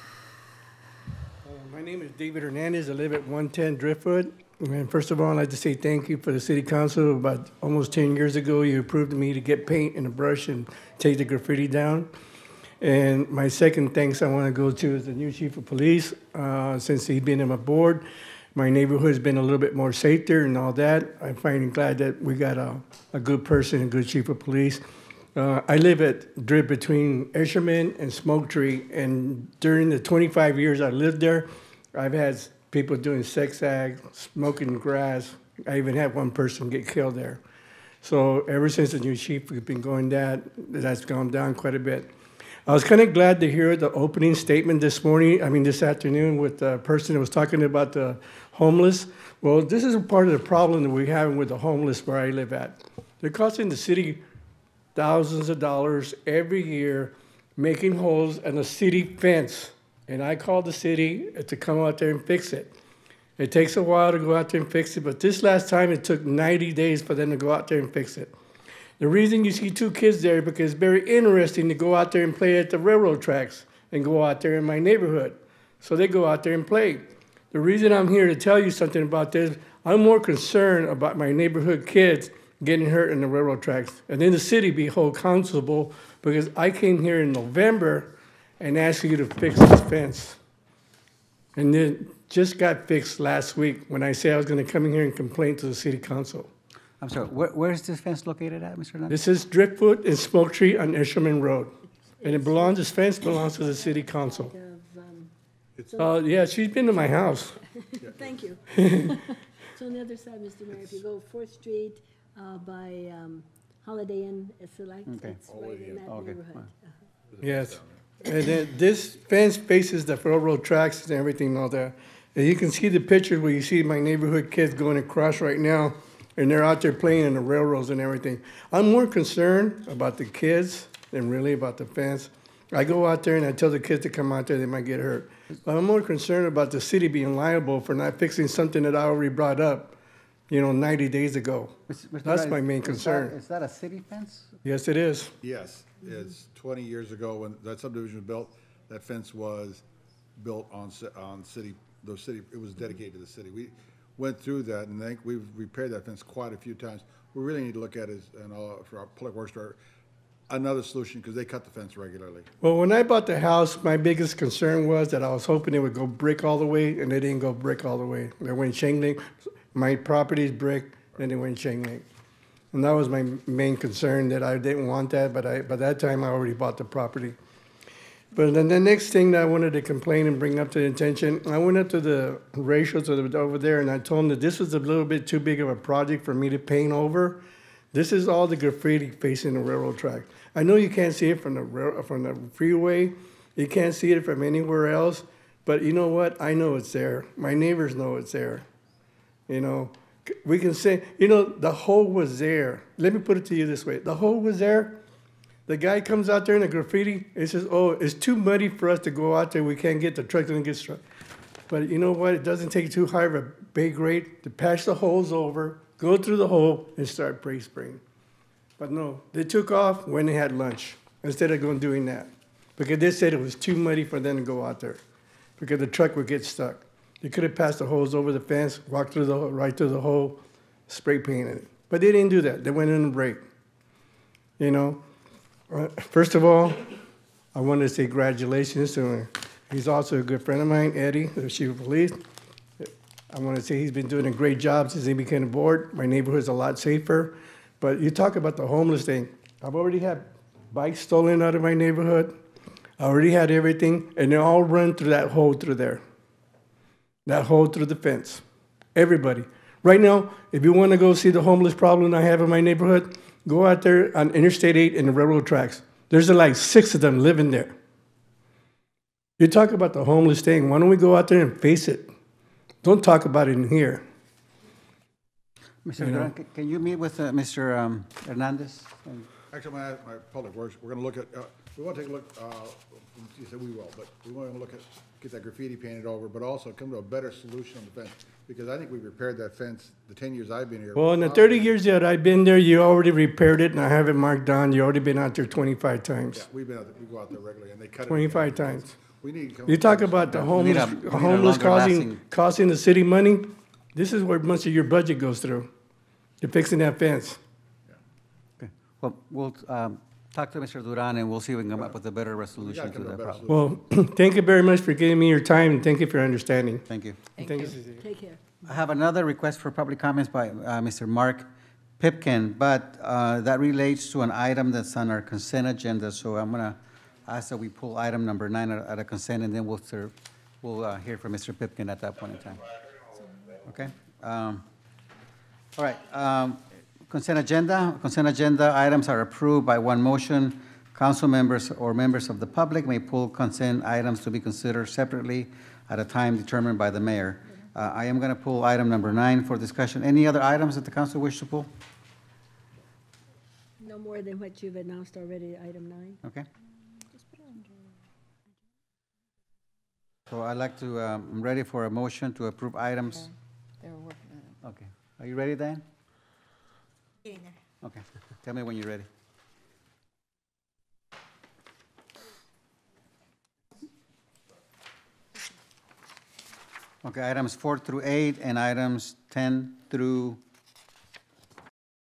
My name is David Hernandez. I live at 110 Driftwood. And first of all, I'd like to say thank you for the City Council. About almost 10 years ago, you approved me to get paint and a brush and take the graffiti down. And my second thanks I want to go to is the new chief of police. Since he's been on my board, my neighborhood has been a little bit more safer and all that. I'm finally glad that we got a good person, a good chief of police. I live at Drip between Escherman and Smoke Tree, and during the 25 years I lived there, I've had people doing sex acts, smoking grass. I even had one person get killed there. So ever since the new chief, we've been going that's gone down quite a bit. I was kind of glad to hear the opening statement this afternoon with the person that was talking about the homeless. Well, this is a part of the problem that we're having with the homeless where I live at. They're costing the city thousands of dollars every year making holes in the city fence. And I called the city to come out there and fix it. It takes a while to go out there and fix it, but this last time it took 90 days for them to go out there and fix it. The reason you see two kids there because it's very interesting to go out there and play at the railroad tracks and go out there in my neighborhood. So they go out there and play. The reason I'm here to tell you something about this, I'm more concerned about my neighborhood kids getting hurt in the railroad tracks. And then the city be held accountable because I came here in November and asked you to fix this fence. And then just got fixed last week when I said I was going to come in here and complain to the city council. I'm sorry, where is this fence located at, Mr. Hernandez? This is Driftwood and Smoke Tree on Escherman Road. And this fence belongs to the city council. Yeah, she's been to my house. Thank you. So on the other side, Mr. Mayor, if you go 4th Street by Holiday Inn Select, it's right in that neighborhood. Yes. And then this fence faces the railroad tracks and everything and all that. And you can see the pictures where you see my neighborhood kids going across right now, and they're out there playing in the railroads and everything. I'm more concerned about the kids than really about the fence. I go out there and I tell the kids to come out there, they might get hurt. But I'm more concerned about the city being liable for not fixing something that I already brought up, 90 days ago. That's my main concern. Is that a city fence? Yes, it is. Yes, it's 20 years ago when that subdivision was built, that fence was built on city, it was dedicated to the city. We went through that and I think we've repaired that fence quite a few times. we really need to look at is, and for our public works director, another solution, because they cut the fence regularly. Well, when I bought the house, my biggest concern was that I was hoping it would go brick all the way, and they didn't go brick all the way. They went chain link. My property's brick, then they went chain link. And that was my main concern, that I didn't want that, but by that time I already bought the property. But then the next thing that I wanted to complain and bring up to the attention, I went up to the ratios over there and I told them that this was a little bit too big of a project for me to paint over. This is all the graffiti facing the railroad track. I know you can't see it from the freeway, you can't see it from anywhere else, but you know what? I know it's there. My neighbors know it's there. You know, we can say, you know, the hole was there. Let me put it to you this way. The hole was there. The guy comes out there in the graffiti, he says, oh, it's too muddy for us to go out there. We can't get the truck to get struck. But you know what? It doesn't take too high of a big rate to patch the holes over, go through the hole, and start spray spraying. But no, they took off when they had lunch instead of doing that. Because they said it was too muddy for them to go out there because the truck would get stuck. They could have passed the hose over the fence, walked through right through the hole, spray painted it. But they didn't do that. They went in a break. You know, first of all, I wanted to say congratulations to him. He's also a good friend of mine, Eddie, the chief of police. I want to say he's been doing a great job since he became aboard. My neighborhood's a lot safer. But you talk about the homeless thing. I've already had bikes stolen out of my neighborhood. I already had everything, and they all run through that hole through there. That hole through the fence. Everybody. Right now, if you want to go see the homeless problem I have in my neighborhood, go out there on Interstate 8 and the railroad tracks. There's like 6 of them living there. You talk about the homeless thing. Why don't we go out there and face it? Don't talk about it in here. Mr. Duran, can you meet with Mr. Hernandez? Actually, my public works, we're gonna look at, we want to take a look, you said we will, but we want to look at, get that graffiti painted over, but also come to a better solution on the fence, because I think we repaired that fence the 10 years I've been here. Well, in the 30 years that I've been there, you already repaired it, and I have it marked down. You already been out there 25 times. Yeah, we've been out there, we go out there regularly, and they cut it. 25 times. We need to come. You talk about the homeless costing the city money. This is where much of your budget goes through. You're fixing that fence. Okay. Well, we'll talk to Mr. Duran and we'll see if we can come up with a better resolution to that problem. Well, thank you very much for giving me your time and thank you for your understanding. Thank you. Thank you. Take care. I have another request for public comments by Mr. Mark Pipkin, but that relates to an item that's on our consent agenda. So I'm going to ask that we pull item number 9 out of consent, and then we'll hear from Mr. Pipkin at that point in time. Okay? All right. Consent agenda items are approved by one motion. Council members or members of the public may pull consent items to be considered separately at a time determined by the mayor. I am going to pull item number 9 for discussion. Any other items that the council wish to pull? No more than what you've announced already, item 9. Okay. So I'd like to, I'm ready for a motion to approve items. They're working on it. Okay. Are you ready, Dan? Okay. Tell me when you're ready. Okay, items 4 through 8 and items 10 through